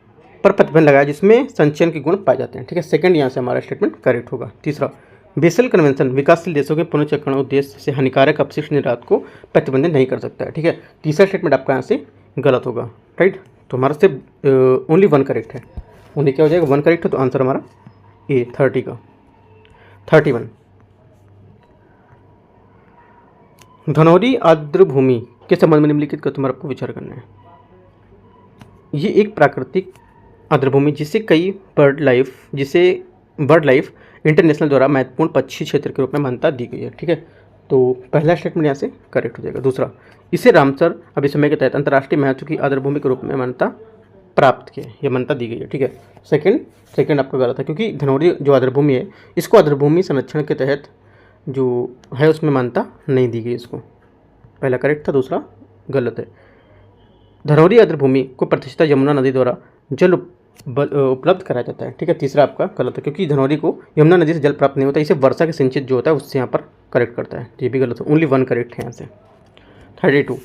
पर प्रतिबंध लगाया जिसमें संचयन के गुण पाए जाते हैं। ठीक है, सेकंड यहाँ से हमारा स्टेटमेंट करेक्ट होगा। तीसरा, बेसल कन्वेंशन विकासशील देशों के पुनर्चक्रण उद्देश्य से हानिकारक अपशिष्ट निर्यात को प्रतिबंधित नहीं कर सकता है। ठीक है, तीसरा स्टेटमेंट आपका यहाँ से गलत होगा। राइट, तो हमारा से ओनली 1 करेक्ट है, ओनली क्या हो जाएगा 1 करेक्ट है, तो आंसर हमारा ए 30 का। 31, धनौरी आर्द्र भूमि के संबंध में निम्नलिखित का तुम्हारा आपको विचार करना है। ये एक प्राकृतिक आर्द्रभूमि जिसे बर्ड लाइफ इंटरनेशनल द्वारा महत्वपूर्ण पक्षी क्षेत्र के रूप में मान्यता दी गई है। ठीक है, तो पहला स्टेटमेंट यहाँ से करेक्ट हो जाएगा। दूसरा, इसे रामसर अभिसमय के तहत अंतर्राष्ट्रीय महत्व की आर्द्रभूमि के रूप में मान्यता प्राप्त की, यह मान्यता दी गई है। ठीक है, सेकंड आपका गलत है, क्योंकि धनौरी जो आर्द्रभूमि है इसको आर्द्रभूमि संरक्षण के तहत जो है उसमें मान्यता नहीं दी गई इसको। पहला करेक्ट था, दूसरा गलत है। धनौरी आर्द्रभूमि को प्रतिष्ठित यमुना नदी द्वारा जल उपलब्ध कराया जाता है। ठीक है, तीसरा आपका गलत है, क्योंकि धनौरी को यमुना नदी से जल प्राप्त नहीं होता, इसे वर्षा के सिंचित जो होता है उससे यहाँ पर करेक्ट करता है, ये भी गलत है। ओनली 1 करेक्ट है यहाँ से। 32,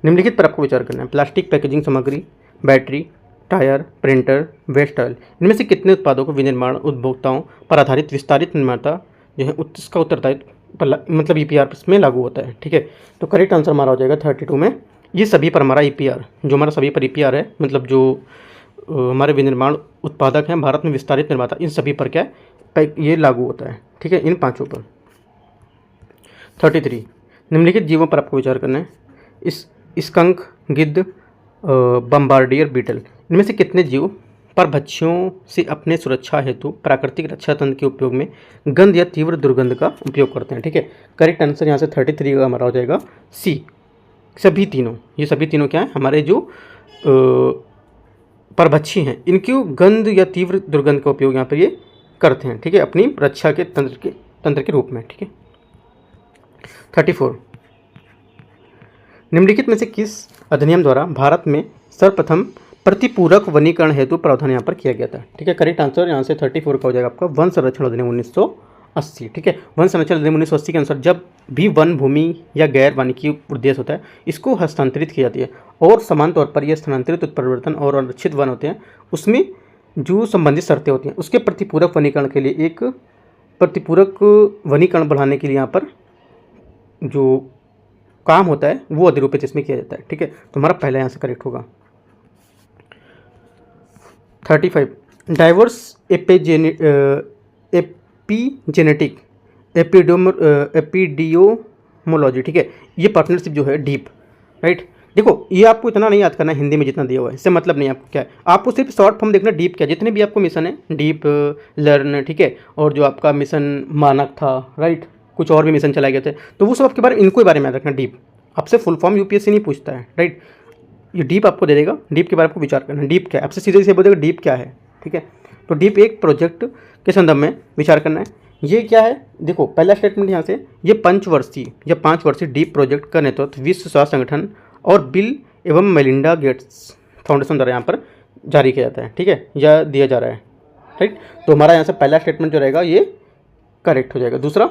निम्नलिखित पर आपको विचार करना है। प्लास्टिक पैकेजिंग सामग्री, battery, tyre, printer, waste oil, इनमें से कितने उत्पादों को विनिर्माण उपभोक्ताओं पर आधारित विस्तारित निर्माता जो है उसका उत्तरदायित्व मतलब ईपीआर में लागू होता है। ठीक है, तो करेक्ट आंसर हमारा हो जाएगा 32 में, ये सभी पर हमारा ईपीआर, जो हमारा सभी पर ईपीआर है, मतलब जो हमारे विनिर्माण उत्पादक हैं भारत में विस्तारित निर्माता, इन सभी पर क्या है ये लागू होता है। ठीक है, इन 5 पर। 33, निम्नलिखित जीवों पर आपको विचार करना है। स्कंक, गिद्ध, बम्बार्डियर बीटल, इनमें से कितने जीव परभक्षियों से अपने सुरक्षा हेतु प्राकृतिक रक्षा तंत्र के उपयोग में गंध या तीव्र दुर्गंध का उपयोग करते हैं। ठीक है, करेक्ट आंसर यहाँ से 33 का हमारा हो जाएगा सी, सभी तीनों। ये सभी तीनों क्या है, हमारे जो परभक्षी हैं इनकी गंध या तीव्र दुर्गंध का उपयोग यहाँ पर ये करते हैं। ठीक है, अपनी रक्षा के तंत्र के रूप में। ठीक है, 34 निम्नलिखित में से किस अधिनियम द्वारा भारत में सर्वप्रथम प्रतिपूरक वनीकरण हेतु प्रावधान यहाँ पर किया गया था। ठीक है, करेक्ट आंसर यहाँ से 34 का हो जाएगा आपका वन संरक्षण अधिनियम 1980। ठीक है, वन संरक्षण अधिनियम 1980 के अनुसार जब भी वन भूमि या गैर वानिकी उद्देश्य होता है इसको हस्तांतरित की जाती है और समान तौर पर यह स्थानांतरित उत्परिवर्तन और आरक्षित वन होते हैं उसमें जो संबंधित शर्तें होती हैं उसके प्रतिपूरक वनीकरण के लिए एक प्रतिपूरक वनीकरण बढ़ाने के लिए यहाँ पर जो काम होता है वो अधिरूपित इसमें किया जाता है। ठीक है, तो हमारा पहला यहाँ से करेक्ट होगा। 35 डाइवर्स एपीजेनेटिक एपिडियोमोलॉजी। ठीक है, ये पार्टनरशिप जो है डीप, राइट। देखो ये आपको इतना नहीं याद करना है हिंदी में जितना दिया हुआ है, इससे मतलब नहीं आपको क्या है, आपको सिर्फ शॉर्ट फॉर्म देखना डीप क्या, जितने भी आपको मिशन है डीप, लर्न, ठीक है, और जो आपका मिशन मानक था, राइट, कुछ और भी मिशन चलाए गए थे, तो वो सब आपके बारे इनको बारे में याद रखना। डीप आपसे फुल फॉर्म यूपीएससी नहीं पूछता है, राइट, ये डीप आपको दे देगा, डीप के बारे में आपको विचार करना है। डीप क्या है, आपसे सीधे से बोलेगा डीप क्या है। ठीक है, तो डीप एक प्रोजेक्ट के संदर्भ में विचार करना है। ये क्या है, देखो पहला स्टेटमेंट यहाँ से, ये 5 वर्षीय डीप प्रोजेक्ट का नेतृत्व विश्व स्वास्थ्य संगठन और बिल एवं मेलिंडा गेट्स फाउंडेशन द्वारा यहाँ पर जारी किया जाता है। ठीक है, या दिया जा रहा है, राइट। तो हमारा यहाँ से पहला स्टेटमेंट जो रहेगा ये करेक्ट हो जाएगा। दूसरा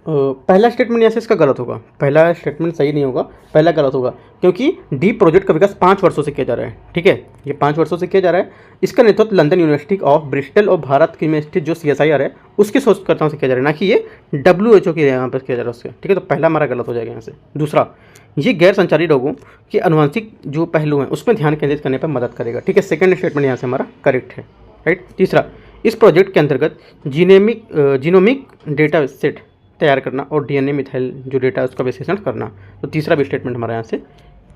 पहला स्टेटमेंट यहाँ से इसका गलत होगा, पहला स्टेटमेंट सही नहीं होगा, पहला गलत होगा, क्योंकि डीप प्रोजेक्ट का विकास 5 वर्षों से किया जा रहा है। ठीक है, ये 5 वर्षों से किया जा रहा है। इसका नेतृत्व लंदन यूनिवर्सिटी ऑफ ब्रिस्टल और भारत की में स्थित जो CSIR है उसके शोधकर्ताओं से किया जा रहा है, ना कि ये WHO के यहाँ पर किया जा रहा है उसके। ठीक है, तो पहला हमारा गलत हो जाएगा यहाँ से। दूसरा, ये गैर संचारी रोगों के अनुवांशिक जो पहलू हैं उसमें ध्यान केंद्रित करने पर मदद करेगा। ठीक है, सेकंड स्टेटमेंट यहाँ से हमारा करेक्ट है, राइट। तीसरा, इस प्रोजेक्ट के अंतर्गत जीनोमिक डेटा सेट तैयार करना और DNA मिथाइल जो डेटा है उसका विश्लेषण करना। तो तीसरा भी स्टेटमेंट हमारा यहाँ से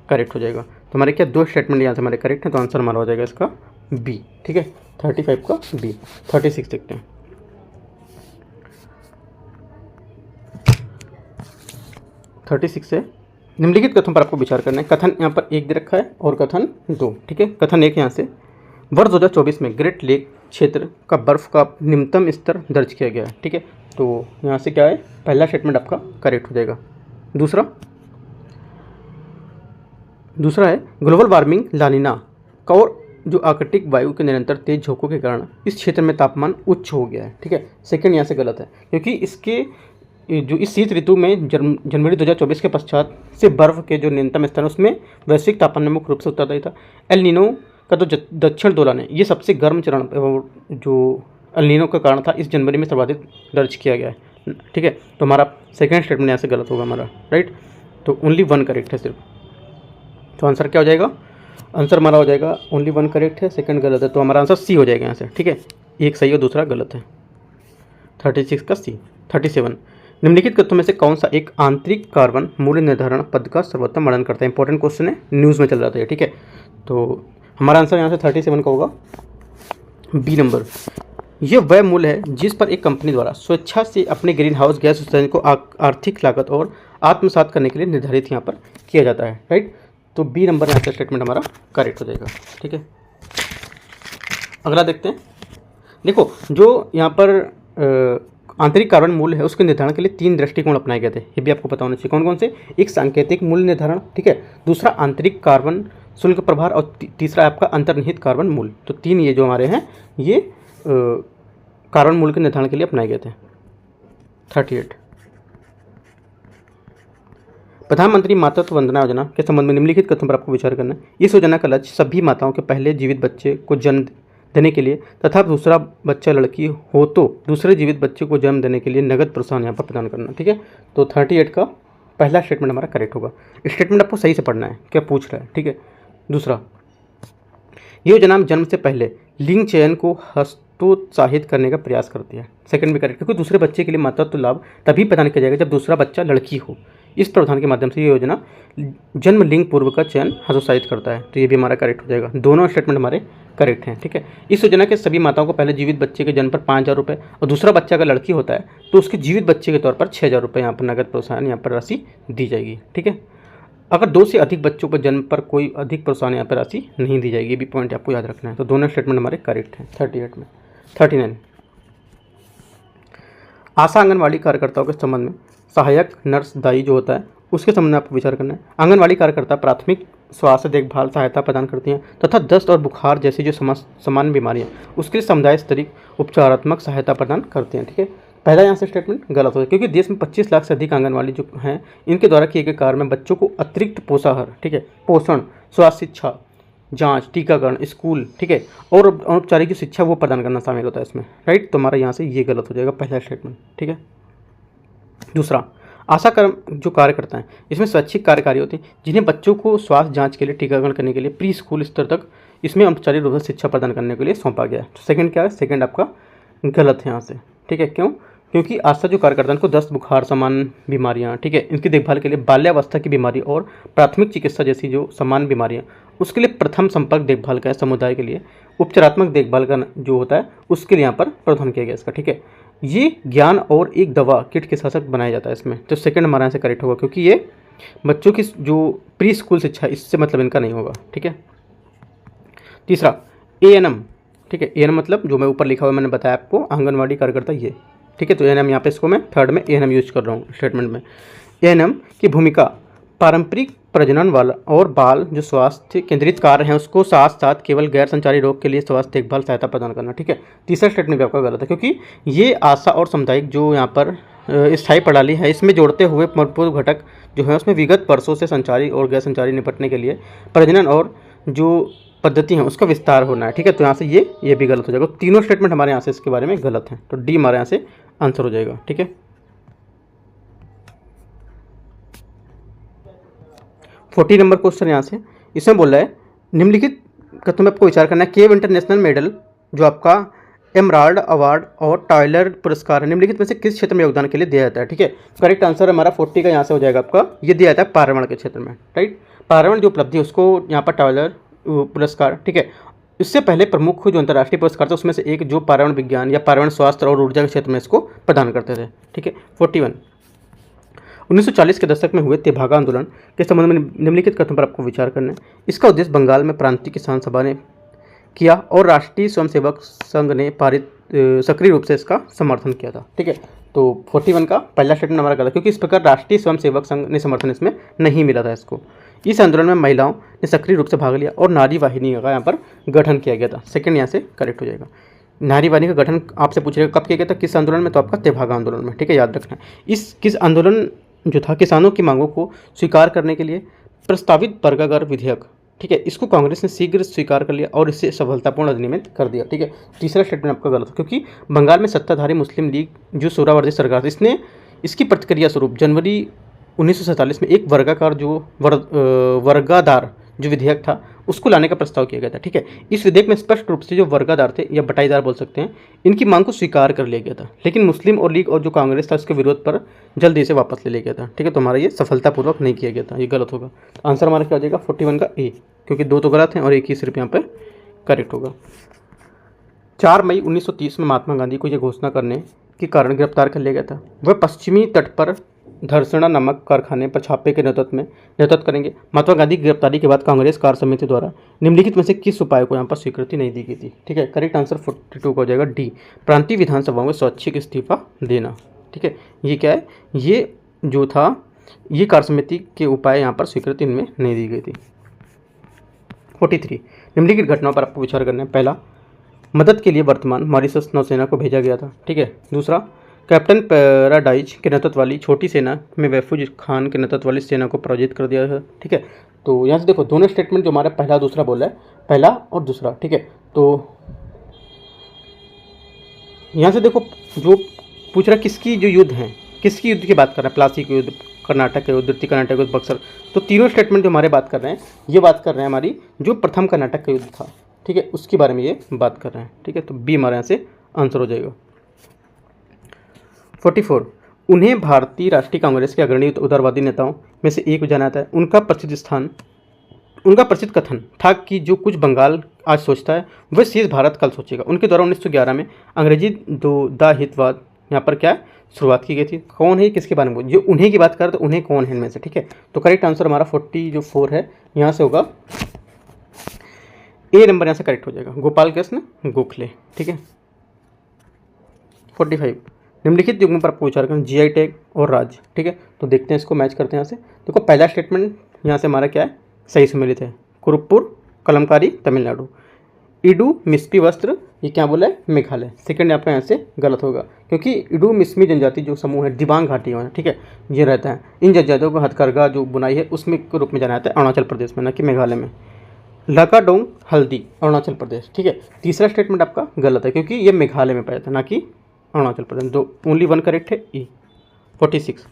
करेक्ट हो जाएगा। तो हमारे क्या 2 स्टेटमेंट यहाँ से हमारे करेक्ट हैं, तो आंसर हमारा हो जाएगा इसका B। ठीक है, 35 का B। 36 देखते हैं। 36 से निम्नलिखित कथन पर आपको विचार करना है। कथन यहाँ पर 1 दे रखा है और कथन 2। ठीक है, कथन 1 यहाँ से, वर्ष 2024 में ग्रेट लेक क्षेत्र का बर्फ का निम्नतम स्तर दर्ज किया गया है। ठीक है, तो यहाँ से क्या है, पहला स्टेटमेंट आपका करेक्ट हो जाएगा। दूसरा है ग्लोबल वार्मिंग लानिना का और जो आर्कटिक वायु के निरंतर तेज झोंकों के कारण इस क्षेत्र में तापमान उच्च हो गया है। ठीक है, सेकंड यहाँ से गलत है, क्योंकि इसके जो इस शीत ऋतु में जनवरी 2024 के पश्चात से बर्फ के जो न्यूनतम स्तर उसमें वैश्विक तापमान में मुख्य रूप से उत्तरदायी था। एल नीनो का जो दक्षिण दोलन है ये सबसे गर्म चरण जो एल नीनो का कारण था इस जनवरी में सर्वाधिक दर्ज किया गया है। ठीक है, तो हमारा सेकंड स्टेटमेंट यहाँ से गलत होगा हमारा, राइट। तो ओनली 1 करेक्ट है सिर्फ, तो आंसर क्या हो जाएगा, आंसर हमारा हो जाएगा ओनली 1 करेक्ट है, सेकंड गलत है, तो हमारा आंसर C हो जाएगा यहाँ से। ठीक है, एक सही और दूसरा गलत है। 36 का C। 37 निम्नलिखित कथनों में से कौन सा एक आंतरिक कार्बन मूल्य निर्धारण पद का सर्वोत्तम वर्णन करता है। इंपॉर्टेंट क्वेश्चन है, न्यूज़ में चल रहा था। ठीक है, तो हमारा आंसर यहाँ से 37 का होगा B नंबर। यह वह मूल्य है जिस पर एक कंपनी द्वारा स्वेच्छा से अपने ग्रीन हाउस गैस उत्सर्जन को आर्थिक लागत और आत्मसात करने के लिए निर्धारित यहाँ पर किया जाता है, राइट। तो B नंबर यहाँ से स्टेटमेंट हमारा करेक्ट हो जाएगा। ठीक है, अगला देखते हैं। देखो जो यहाँ पर आंतरिक कार्बन मूल्य है उसके निर्धारण के लिए 3 दृष्टिकोण अपनाए गए थे, ये भी आपको पता होना चाहिए। कौन कौन से, एक सांकेतिक मूल्य निर्धारण, ठीक है, दूसरा आंतरिक कार्बन शुल्क प्रभार और तीसरा आपका अंतर्निहित कार्बन मूल्य। तो 3 ये जो हमारे हैं ये कार्बन मूल्य के निर्धारण के लिए अपनाए गए थे। 38 प्रधानमंत्री मातृत्व वंदना योजना के संबंध में निम्नलिखित कथनों पर आपको विचार करना है। इस योजना का लक्ष्य सभी माताओं के पहले जीवित बच्चे को जन्म देने के लिए तथा दूसरा बच्चा लड़की हो तो दूसरे जीवित बच्चे को जन्म देने के लिए नगद प्रोत्साहन यहाँ पर प्रदान करना। ठीक है, तो 38 का पहला स्टेटमेंट हमारा करेक्ट होगा। स्टेटमेंट आपको सही से पढ़ना है, क्या पूछ रहा है। ठीक है, दूसरा, ये योजना जन्म से पहले लिंग चयन को हस्तोत्साहित करने का प्रयास करती है। सेकंड भी करेक्ट, क्योंकि दूसरे बच्चे के लिए मातृत्व लाभ तभी प्रदान किया जाएगा जब दूसरा बच्चा लड़की हो। इस प्रावधान के माध्यम से ये योजना जन्म लिंग पूर्व का चयन हतोत्साहित करता है। तो ये भी हमारा करेक्ट हो जाएगा। दोनों स्टेटमेंट हमारे करेक्ट हैं, ठीक है। इस योजना के सभी माताओं को पहले जीवित बच्चे के जन्म पर 5,000 रुपये और दूसरा बच्चा अगर लड़की होता है तो उसके जीवित बच्चे के तौर पर 6,000 रुपये यहाँ पर नगद प्रोत्साहन यहाँ पर राशि दी जाएगी, ठीक है। अगर 2 से अधिक बच्चों पर जन्म पर कोई अधिक प्रोत्साहन यहाँ पर राशि नहीं दी जाएगी। ये भी पॉइंट आपको याद रखना है। तो दोनों स्टेटमेंट हमारे करेक्ट हैं। 38 में 39 आशा आंगनवाड़ी कार्यकर्ताओं के संबंध में सहायक नर्स दाई जो होता है उसके संबंध में आपको विचार करना है। आंगनवाड़ी कार्यकर्ता प्राथमिक स्वास्थ्य देखभाल सहायता प्रदान करती हैं तथा दस्त और बुखार जैसी जो सामान्य बीमारियां उसके लिए समुदाय स्तरीय उपचारात्मक सहायता प्रदान करते हैं, ठीक है। पहला यहाँ से स्टेटमेंट गलत हो है क्योंकि देश में 25 लाख से अधिक आंगनवाड़ी जो हैं इनके द्वारा किए गए कार्य में बच्चों को अतिरिक्त पोषाहार, ठीक है, पोषण, स्वास्थ्य शिक्षा, जांच, टीकाकरण, स्कूल, ठीक है, और औपचारिक जो शिक्षा वो प्रदान करना शामिल होता है इसमें, राइट। तो हमारा यहाँ से ये गलत हो जाएगा पहला स्टेटमेंट, ठीक है। दूसरा, आशा जो कार्यकर्ता हैं इसमें स्वैच्छिक कार्यकारी होते हैं जिन्हें बच्चों को स्वास्थ्य जांच के लिए टीकाकरण करने के लिए प्री स्कूल स्तर तक इसमें औपचारिक रूप से शिक्षा प्रदान करने के लिए सौंपा गया है। तो सेकंड क्या है? सेकंड आपका गलत है यहाँ से, ठीक है। क्यों? क्योंकि आशा जो कार्यकर्ता को दस्त, बुखार, सामान्य बीमारियाँ, ठीक है, इनकी देखभाल के लिए बाल्यावस्था की बीमारी और प्राथमिक चिकित्सा जैसी जो सामान्य बीमारियाँ उसके लिए प्रथम संपर्क देखभाल का समुदाय के लिए उपचारात्मक देखभाल का जो होता है उसके लिए यहाँ पर प्रावधान किया गया इसका, ठीक है। ये ज्ञान और एक दवा किट के साथ साथ बनाया जाता है इसमें। तो सेकंड हमारा यहाँ से करेक्ट होगा क्योंकि ये बच्चों की जो प्री स्कूल शिक्षा इससे मतलब इनका नहीं होगा, ठीक है। तीसरा, ANM, ठीक है। ANM मतलब जो मैं ऊपर लिखा हुआ मैंने बताया आपको आंगनवाड़ी कार्यकर्ता ये, ठीक है। तो ANM यहाँ पे इसको मैं थर्ड में ANM यूज कर रहा हूँ स्टेटमेंट में। ANM की भूमिका पारंपरिक प्रजनन वाला और बाल जो स्वास्थ्य केंद्रित कार्य हैं उसको साथ साथ केवल गैर संचारी रोग के लिए स्वास्थ्य देखभाल सहायता प्रदान करना, ठीक है। तीसरा स्टेटमेंट भी आपका गलत है क्योंकि ये आशा और सामुदायिक जो यहाँ पर स्थायी प्रणाली है इसमें जोड़ते हुए महत्वपूर्ण घटक जो है उसमें विगत वर्षों से संचारी और गैर संचारी निपटने के लिए प्रजनन और जो पद्धति है उसका विस्तार होना है, ठीक है। तो यहाँ से ये भी गलत हो जाएगा। तीनों स्टेटमेंट हमारे यहाँ से इसके बारे में गलत हैं। तो डी हमारे यहाँ से आंसर हो जाएगा, ठीक है। 40 नंबर क्वेश्चन यहाँ से इसमें बोल रहा है निम्नलिखित का तुम्हें आपको विचार करना है। केव इंटरनेशनल मेडल जो आपका एमराल्ड अवार्ड और टाइलर पुरस्कार है निम्नलिखित में से किस क्षेत्र में योगदान के लिए दिया जाता है, ठीक है। करेक्ट आंसर हमारा 40 का यहाँ से हो जाएगा आपका, ये दिया जाता है पर्यावरण के क्षेत्र में, राइट। पर्यावरण जो उपलब्धि है उसको यहाँ पर टाइलर पुरस्कार, ठीक है। इससे पहले प्रमुख जो अंतर्राष्ट्रीय पुरस्कार था उसमें से एक जो पर्यावरण विज्ञान या पर्यावरण स्वास्थ्य और ऊर्जा के क्षेत्र में इसको प्रदान करते थे, ठीक है। 41 1940 के दशक में हुए तेभागा आंदोलन के संबंध में निम्नलिखित कथन पर आपको विचार करना है। इसका उद्देश्य बंगाल में प्रांतीय किसान सभा ने किया और राष्ट्रीय स्वयंसेवक संघ ने सक्रिय रूप से इसका समर्थन किया था, ठीक है। तो 41 का पहला स्टेटमेंट हमारा गलत क्योंकि इस प्रकार राष्ट्रीय स्वयंसेवक संघ ने समर्थन इसमें नहीं मिला था इसको। इस आंदोलन में महिलाओं ने सक्रिय रूप से भाग लिया और नारी वाहिनी का यहाँ पर गठन किया गया था। सेकंड यहाँ से करेक्ट हो जाएगा। नारी वाहिनी का गठन आपसे पूछेगा कब किया गया था, किस आंदोलन में, तो आपका तेभागा आंदोलन में, ठीक है, याद रखना। इस किस आंदोलन जो था किसानों की मांगों को स्वीकार करने के लिए प्रस्तावित वर्गाकार विधेयक, ठीक है, इसको कांग्रेस ने शीघ्र स्वीकार कर लिया और इसे सफलतापूर्ण अधिनियमित कर दिया, ठीक है। तीसरा स्टेटमेंट आपका गलत है क्योंकि बंगाल में सत्ताधारी मुस्लिम लीग जो सोहरावर्दी सरकार थी इसने इसकी प्रतिक्रिया स्वरूप जनवरी 1947 में एक वर्गाकार जो वर्गादार जो विधेयक था उसको लाने का प्रस्ताव किया गया था, ठीक है। इस विधेयक में स्पष्ट रूप से जो वर्गादार थे या बटाईदार बोल सकते हैं इनकी मांग को स्वीकार कर लिया गया था, लेकिन मुस्लिम और लीग और जो कांग्रेस था उसके विरोध पर जल्दी से वापस ले लिया गया था, ठीक है। तो हमारा ये सफलतापूर्वक नहीं किया गया था, ये गलत होगा। तो आंसर हमारा क्या हो जाएगा 41 का ए, क्योंकि 2 तो गलत हैं और एक ही सिर्फ यहाँ पर करेक्ट होगा। 4 मई 1930 में महात्मा गांधी को यह घोषणा करने के कारण गिरफ्तार कर लिया गया था। वह पश्चिमी तट पर धरसड़ा नामक कारखाने पर छापे के नेतृत्व करेंगे। महात्मा गांधी की गिरफ्तारी के बाद कांग्रेस कार्य समिति द्वारा निम्नलिखित में से किस उपाय को यहाँ पर स्वीकृति नहीं दी गई थी, ठीक है। करेक्ट आंसर 42 का हो जाएगा डी, प्रांतीय विधानसभाओं में स्वैच्छिक इस्तीफा देना, ठीक है। ये क्या है, ये जो था ये कार्य समिति के उपाय यहाँ पर स्वीकृति इनमें नहीं दी गई थी। 43 निम्नलिखित घटनाओं पर आपको विचार करना है। पहला, मदद के लिए वर्तमान मॉरिशस नौसेना को भेजा गया था, ठीक है। दूसरा, कैप्टन पैराडाइज के नेतृत्व वाली छोटी सेना में महफूज खान के नेतृत्व वाली सेना को पराजित कर दिया है, ठीक है। तो यहाँ से देखो दोनों स्टेटमेंट जो हमारा पहला दूसरा बोला है, पहला और दूसरा, ठीक है। तो यहाँ से देखो जो पूछ रहा है किसकी जो युद्ध हैं, किसकी युद्ध की बात कर रहे हैं, प्लासी के युद्ध, कर्नाटक के युद्ध, द्वितीय कर्नाटक युद्ध, बक्सर। तो तीनों स्टेटमेंट जो हमारे बात कर रहे हैं ये बात कर रहे हैं हमारी जो प्रथम कर्नाटक का युद्ध था, ठीक है, उसके बारे में ये बात कर रहे हैं, ठीक है। तो बी हमारे यहाँ से आंसर हो जाएगा। 44 उन्हें भारतीय राष्ट्रीय कांग्रेस के अग्रणी उदारवादी नेताओं में से एक जाना जाता है। उनका प्रसिद्ध कथन था कि जो कुछ बंगाल आज सोचता है वह शेष भारत कल सोचेगा। उनके द्वारा 1911 में अंग्रेजी द हितवाद यहाँ पर क्या शुरुआत की गई थी। कौन है, किसके बारे में, जो उन्हें की बात कर, तो उन्हें कौन है इनमें से, ठीक है। तो करेक्ट आंसर हमारा 44 है, यहाँ से होगा ए नंबर, यहाँ से करेक्ट हो जाएगा, गोपाल कृष्ण गोखले, ठीक है। 45 निम्नलिखित युग्मों पर आपको विचार करना, जीआई टैग और राज्य, ठीक है। तो देखते हैं, इसको मैच करते हैं यहाँ से। देखो पहला स्टेटमेंट यहाँ से हमारा क्या है, सही सुमेलित है। कुरुपुर कलमकारी तमिलनाडु, इडू मिस्पी वस्त्र ये क्या बोला है, मेघालय। सेकंड आपका यहाँ से गलत होगा, क्योंकि इडू मिस्मी जनजाति जो समूह है दिबांग घाटी में, ठीक है, ये रहता है। इन जनजातियों को हथकरघा जो बुनाई है उसमें के रूप में जाना जाता है अरुणाचल प्रदेश में, ना कि मेघालय में। लाकाडोंग हल्दी अरुणाचल प्रदेश, ठीक है। तीसरा स्टेटमेंट आपका गलत है, क्योंकि ये मेघालय में पाया था, ना कि अरुणाचल प्रदेश। दो ओनली वन करेक्ट है, ई। 46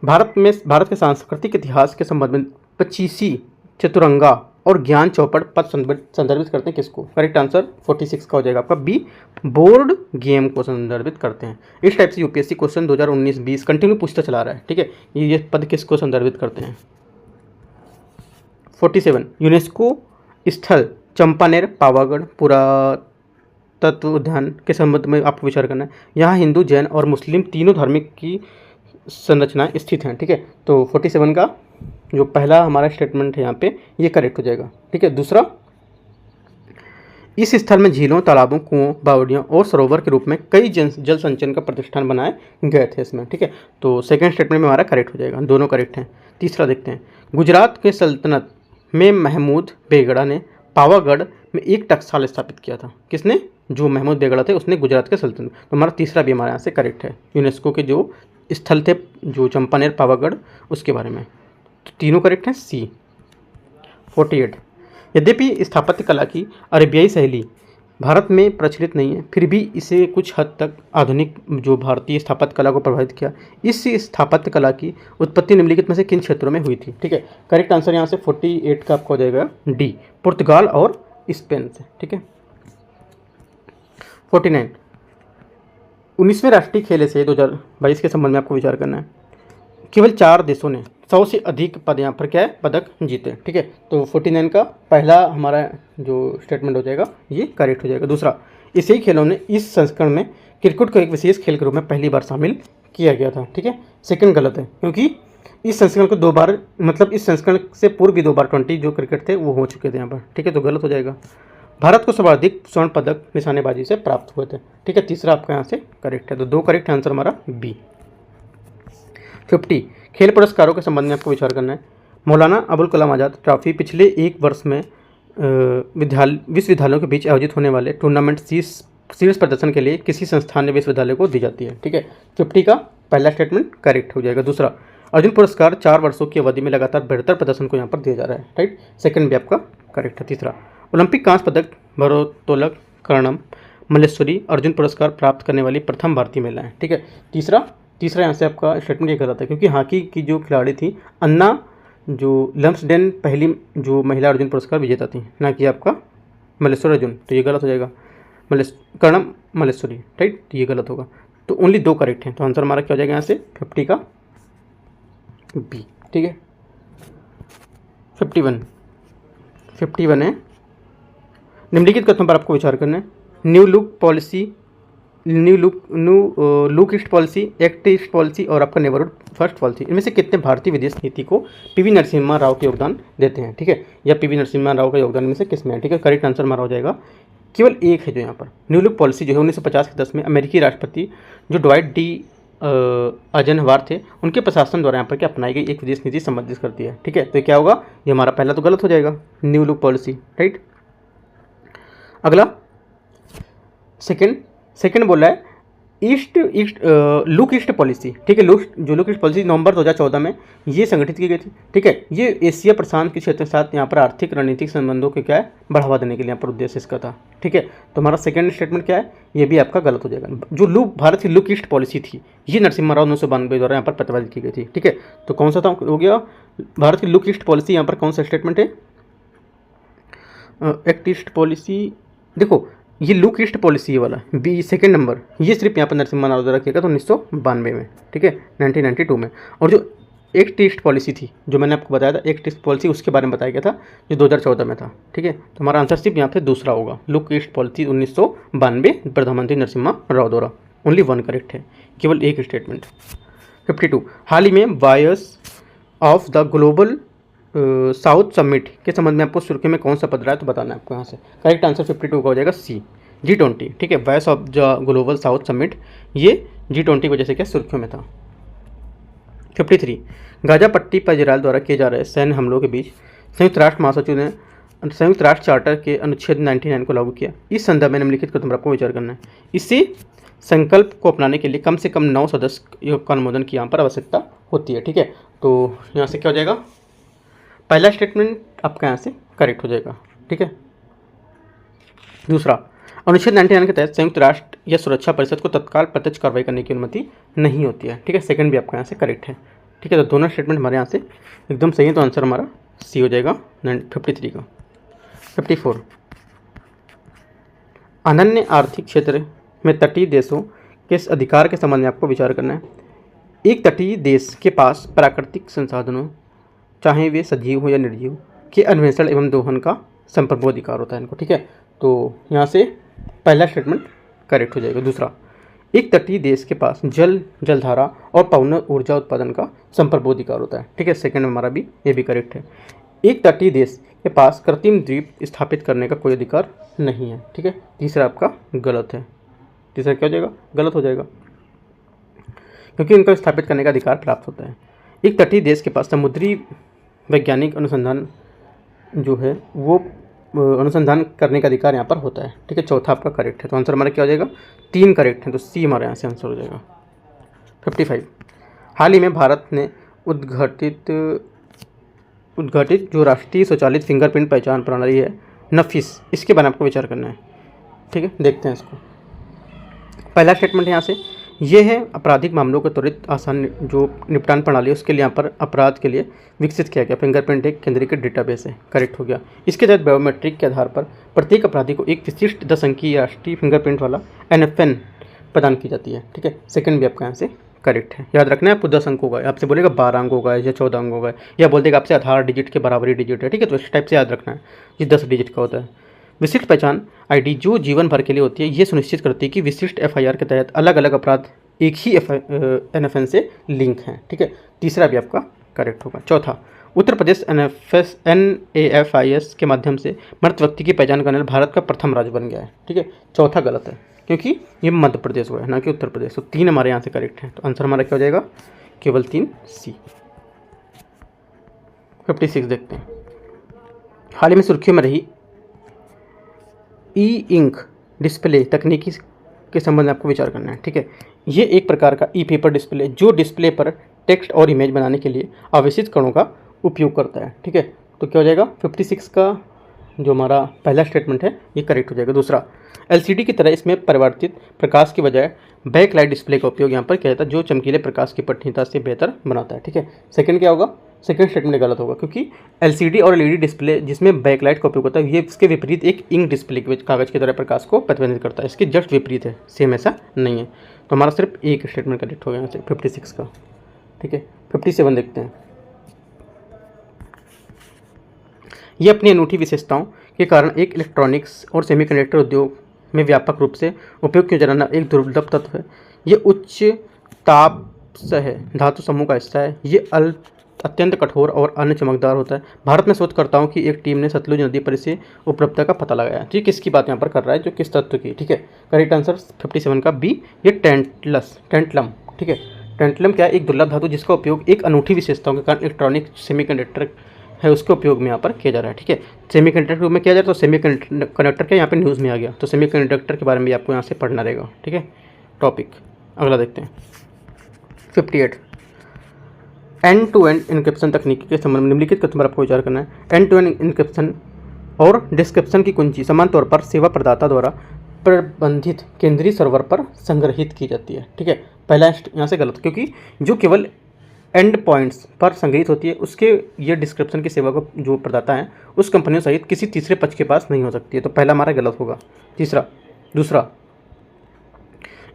भारत के सांस्कृतिक इतिहास के संबंध में 25 चतुरंगा और ज्ञान चौपड़ पद संदर्भित करते हैं किसको। करेक्ट आंसर 46 का हो जाएगा आपका बी, बोर्ड गेम को संदर्भित करते हैं। इस टाइप से यूपीएससी क्वेश्चन 2019-20 कंटिन्यू पूछता चला रहा है, ठीक है। ये पद किसको संदर्भित करते हैं। 47 यूनेस्को स्थल चंपानेर पावागढ़ पुरातत्व उद्यान के संबंध में आपको विचार करना है। यहाँ हिंदू, जैन और मुस्लिम तीनों धार्मिक की संरचनाएं स्थित हैं, ठीक है। तो 47 का जो पहला हमारा स्टेटमेंट है यहाँ पे ये करेक्ट हो जाएगा, ठीक है। दूसरा, इस स्थल में झीलों, तालाबों, कुओं, बावड़ियों और सरोवर के रूप में कई जल संचयन का प्रतिष्ठान बनाए गए थे इसमें, ठीक है। तो सेकंड स्टेटमेंट में हमारा करेक्ट हो जाएगा, दोनों करेक्ट हैं। तीसरा देखते हैं, गुजरात के सल्तनत में महमूद बेगड़ा ने पावागढ़ में एक टकसाल स्थापित किया था। किसने, जो महमूद बेगड़ा थे उसने गुजरात के सल्तनत। तो हमारा तीसरा भी हमारे यहाँ से करेक्ट है, यूनेस्को के जो स्थल थे जो चंपानेर पावागढ़ उसके बारे में। तो तीनों करेक्ट हैं, सी। 48 यद्यपि स्थापत्य कला की अरेबियाई शैली भारत में प्रचलित नहीं है, फिर भी इसे कुछ हद तक आधुनिक जो भारतीय स्थापत्य कला को प्रभावित किया। इस स्थापत्य कला की उत्पत्ति निम्नलिखित में से किन क्षेत्रों में हुई थी, ठीक है। करेक्ट आंसर यहाँ से 48 का आपका हो जाएगा डी, पुर्तगाल और स्पेन से, ठीक है। 49 19वें राष्ट्रीय खेल से 2022 के संबंध में आपको विचार करना है। केवल 4 देशों ने 100 से अधिक पद यहाँ पर क्या है, पदक जीते, ठीक है। तो 49 का पहला हमारा जो स्टेटमेंट हो जाएगा ये करेक्ट हो जाएगा। दूसरा, इसी खेलों ने इस संस्करण में क्रिकेट को एक विशेष खेल के रूप में पहली बार शामिल किया गया था, ठीक है। सेकंड गलत है, क्योंकि इस संस्करण को 2 बार, मतलब इस संस्करण से पूर्व भी 2 बार 20 जो क्रिकेट थे वो हो चुके थे यहाँ पर, ठीक है। तो गलत हो जाएगा। भारत को सर्वाधिक स्वर्ण पदक निशानेबाजी से प्राप्त हुए थे, ठीक है। तीसरा आपका यहाँ से करेक्ट है, तो 2 करेक्ट आंसर हमारा बी। 50 खेल पुरस्कारों के संबंध में आपको विचार करना है। मौलाना अबुल कलाम आज़ाद ट्रॉफी पिछले एक वर्ष में विश्वविद्यालयों के बीच आयोजित होने वाले टूर्नामेंट शीर्ष प्रदर्शन के लिए किसी संस्थान या विश्वविद्यालय को दी जाती है, ठीक है। 50 का पहला स्टेटमेंट करेक्ट हो जाएगा। दूसरा, अर्जुन पुरस्कार 4 वर्षों की अवधि में लगातार बेहतर प्रदर्शन को यहाँ पर दिया जा रहा है, राइट। सेकंड भी आपका करेक्ट है। तीसरा, ओलंपिक कांस्य पदक भारोत्तोलक कर्णम मल्लेश्वरी अर्जुन पुरस्कार प्राप्त करने वाली प्रथम भारतीय महिला है, ठीक है। तीसरा यहाँ से आपका स्टेटमेंट ये गलत है, क्योंकि हॉकी की जो खिलाड़ी थी अन्ना जो लम्सडेन पहली जो महिला अर्जुन पुरस्कार विजेता थी, ना कि आपका मल्लेश्वर अर्जुन। तो ये गलत हो जाएगा, कर्णम मल्लेश्वरी, राइट। तो ये गलत होगा। तो ओनली 2 करेक्ट हैं, तो आंसर हमारा क्या हो जाएगा यहाँ से 50 का बी, ठीक है। 51 है, निम्नलिखित कथनों पर आपको विचार करना है। New look east policy, act east policy और आपका नेबरहुड फर्स्ट पॉलिसी, इनमें से कितने भारतीय विदेश नीति को पीवी नरसिम्हा राव के योगदान देते हैं, ठीक है। या पीवी नरसिम्हा राव का योगदान में से किसमें है, ठीक है। करेक्ट आंसर हमारा हो जाएगा केवल एक है जो यहाँ पर। न्यू लुक पॉलिसी जो है 1950 के 10 में अमेरिकी राष्ट्रपति जो ड्वाइट डी आइजनहॉवर थे उनके प्रशासन द्वारा यहाँ पर क्या अपनाई गई एक विदेश नीति संबंधित करती है, ठीक है। तो क्या होगा, ये हमारा पहला तो गलत हो जाएगा, न्यू लुक पॉलिसी, राइट। अगला सेकंड बोल रहा है लुक ईस्ट पॉलिसी, ठीक है। लुक ईस्ट पॉलिसी नवंबर 2014 में ये संगठित की गई थी, ठीक है। ये एशिया प्रशांत के क्षेत्र के साथ यहाँ पर आर्थिक रणनीतिक संबंधों के क्या है बढ़ावा देने के लिए यहाँ पर उद्देश्य इसका था, ठीक है। तो हमारा सेकंड स्टेटमेंट क्या है, ये भी आपका गलत हो जाएगा। जो भारत की लुक ईस्ट पॉलिसी थी ये नरसिम्हा राव 1992 द्वारा यहाँ पर प्रतिपादित की गई थी, ठीक है। तो कौन सा था हो गया भारत की लुक ईस्ट पॉलिसी, यहाँ पर कौन सा स्टेटमेंट है, एक्ट ईस्ट पॉलिसी। देखो ये लुक ईस्ट पॉलिसी वाला बी सेकंड नंबर, ये सिर्फ यहाँ पर नरसिम्हा राव द्वारा किया गया था 1992 में, ठीक है, 1992 में। और जो एक्ट ईस्ट पॉलिसी थी जो मैंने आपको बताया था, एक्ट ईस्ट पॉलिसी उसके बारे में बताया गया था जो 2014 में था, ठीक है। तो हमारा आंसर सिर्फ यहाँ पे दूसरा होगा, लुक ईस्ट पॉलिसी 1992 प्रधानमंत्री नरसिम्हा राव द्वारा। ओनली वन करेक्ट है, केवल एक स्टेटमेंट। 52 हाल ही में wires of the global south summit के संबंध में आपको सुर्खियों में कौन सा पद रहा है तो बताना है आपको यहाँ से। करेक्ट आंसर 52 का हो जाएगा सी, G20, ठीक है। Wires of the global south summit ये G20 की वजह से क्या सुर्खियों में था। 53 गाजा पट्टी पर इजरायल द्वारा किए जा रहे सैन्य हमलों के बीच संयुक्त राष्ट्र महासचिव ने संयुक्त राष्ट्र चार्टर के अनुच्छेद 99 को लागू किया। इस संदर्भ में निम्नलिखित कदम आपको विचार करना है। इसी संकल्प को अपनाने के लिए कम से कम 9 सदस्य का अनुमोदन की यहाँ पर आवश्यकता होती है, ठीक है। तो यहाँ से क्या हो जाएगा, पहला स्टेटमेंट आपका यहाँ से करेक्ट हो जाएगा, ठीक है। दूसरा, अनुच्छेद 99 के तहत संयुक्त राष्ट्र या सुरक्षा परिषद को तत्काल प्रत्यक्ष कार्रवाई करने की अनुमति नहीं होती है, ठीक है। सेकंड भी आपका यहाँ से करेक्ट है, ठीक है। तो दोनों स्टेटमेंट हमारे यहाँ से एकदम सही है, तो आंसर हमारा सी हो जाएगा 53 का। 54 अनन्य आर्थिक क्षेत्र में तटीय देशों के अधिकार के संबंध में आपको विचार करना है। एक तटीय देश के पास प्राकृतिक संसाधनों, चाहे वे सजीव हो या निर्जीव, के अन्वेषण एवं दोहन का संप्रभु अधिकार होता है इनको, ठीक है। तो यहाँ से पहला स्टेटमेंट करेक्ट हो जाएगा। दूसरा, एक तटीय देश के पास जल, जलधारा और पवन ऊर्जा उत्पादन का संप्रभु अधिकार होता है, ठीक है। सेकंड हमारा भी ये भी करेक्ट है। एक तटीय देश के पास कृत्रिम द्वीप स्थापित करने का कोई अधिकार नहीं है, ठीक है। तीसरा आपका गलत है, तीसरा क्या हो जाएगा, गलत हो जाएगा, क्योंकि इनको स्थापित करने का अधिकार प्राप्त होता है। एक तटीय देश के पास समुद्री वैज्ञानिक अनुसंधान जो है वो अनुसंधान करने का अधिकार यहाँ पर होता है, ठीक है। चौथा आपका करेक्ट है, तो आंसर हमारा क्या हो जाएगा, 3 करेक्ट हैं, तो सी हमारे यहाँ से आंसर हो जाएगा। 55 हाल ही में भारत ने उद्घाटित जो राष्ट्रीय स्वचालित फिंगरप्रिंट पहचान प्रणाली है नफिस, इसके बारे में आपको विचार करना है, ठीक है। देखते हैं इसको। पहला स्टेटमेंट यहाँ से ये है, आपराधिक मामलों के त्वरित आसान जो निपटान प्रणाली है उसके लिए यहाँ पर अपराध के लिए विकसित किया गया फिंगरप्रिंट एक केंद्रीकृत डेटाबेस है, करेक्ट हो गया। इसके तहत बायोमेट्रिक के आधार पर प्रत्येक अपराधी को एक विशिष्ट 10 अंकीय राष्ट्रीय फिंगरप्रिंट वाला NFN प्रदान की जाती है, ठीक है। सेकंड भी आपका यहाँ से करेक्ट है। याद रखना है, आपको 10 अंक होगा, आपसे बोलेगा 12 अंक होगा या 14 अंक होगा, या बोल देगा आपसे आधार डिजिट के बराबरी डिजिट है, ठीक है। तो इस टाइप से याद रखना है, ये 10 डिजिट का होता है। विशिष्ट पहचान ID जो जीवन भर के लिए होती है, ये सुनिश्चित करती है कि विशिष्ट FIR के तहत अलग अलग अपराध एक ही NFN से लिंक हैं, ठीक है। तीसरा भी आपका करेक्ट होगा। चौथा, उत्तर प्रदेश NAFIS के माध्यम से मृत व्यक्ति की पहचान करने वाला भारत का प्रथम राज्य बन गया है, ठीक है। चौथा गलत है, क्योंकि ये मध्य प्रदेश हुआ है, ना कि उत्तर प्रदेश। तो 3 हमारे यहाँ से करेक्ट है, तो आंसर हमारा क्या हो जाएगा, केवल 3 सी। 56 देखते हैं। हाल ही में सुर्खियों में रही ई-इंक डिस्प्ले तकनीकी के संबंध में आपको विचार करना है, ठीक है। ये एक प्रकार का ई-पेपर डिस्प्ले जो डिस्प्ले पर टेक्स्ट और इमेज बनाने के लिए आवेशित कणों का उपयोग करता है, ठीक है। तो क्या हो जाएगा, 56 का जो हमारा पहला स्टेटमेंट है ये करेक्ट हो जाएगा। दूसरा, LCD की तरह इसमें परिवर्तित प्रकाश की बजाय बैकलाइट डिस्प्ले का उपयोग यहाँ पर किया जाता है जो चमकीले प्रकाश की पठनीयता से बेहतर बनाता है, ठीक है। सेकंड क्या होगा, सेकंड स्टेटमेंट गलत होगा, क्योंकि LCD और LED डिस्प्ले जिसमें बैकलाइट का उपयोग होता है ये इसके विपरीत एक इंक डिस्प्ले कागज की तरह प्रकाश को प्रतिबंधित करता है, इसके जस्ट विपरीत है, सेम ऐसा नहीं है। तो हमारा सिर्फ एक स्टेटमेंट करेक्ट हो गया यहाँ से 56 का, ठीक है। 57 देखते हैं। ये अपनी अनूठी विशेषताओं के कारण एक इलेक्ट्रॉनिक्स और सेमीकंडक्टर उद्योग में व्यापक रूप से उपयोग किया जाना एक दुर्लभ तत्व है। ये उच्च ताप सह धातु समूह का हिस्सा है। ये अत्यंत कठोर और अन्य चमकदार होता है। भारत में शोधकर्ताओं की एक टीम ने सतलुज नदी पर इसे उपलब्धता का पता लगाया। ठीक, किसकी बात यहाँ पर कर रहा है, जो किस तत्व की, ठीक है। करेक्ट आंसर 57 का बी, ये टेंटलम, ठीक है। टेंटलम क्या है, एक दुर्लभ धातु जिसका उपयोग एक अनूठी विशेषताओं के कारण इलेक्ट्रॉनिक सेमीकंडक्टर है उसके उपयोग में यहाँ पर किया जा रहा है, ठीक है। सेमीकंडक्टर में किया जा रहा है, तो सेमीकंडक्टर क्या यहाँ पे न्यूज़ में आ गया, तो सेमीकंडक्टर के बारे में आपको यहाँ से पढ़ना रहेगा, ठीक है। टॉपिक अगला देखते हैं 58 एंड टू एंड इनक्रिप्शन तकनीक के संबंध में निम्नलिखित कथन पर आपको विचार करना है। एंड टू एंड इनक्रिप्शन और डिस्क्रिप्शन की कुंजी समान तौर पर सेवा प्रदाता द्वारा प्रबंधित केंद्रीय सर्वर पर संग्रहित की जाती है, ठीक है। पहला यहाँ से गलत, क्योंकि जो केवल एंड पॉइंट्स पर संग्रहित होती है उसके ये डिस्क्रिप्शन की सेवा को जो प्रदाता है उस कंपनियों सहित किसी तीसरे पक्ष के पास नहीं हो सकती है, तो पहला हमारा गलत होगा। तीसरा, दूसरा,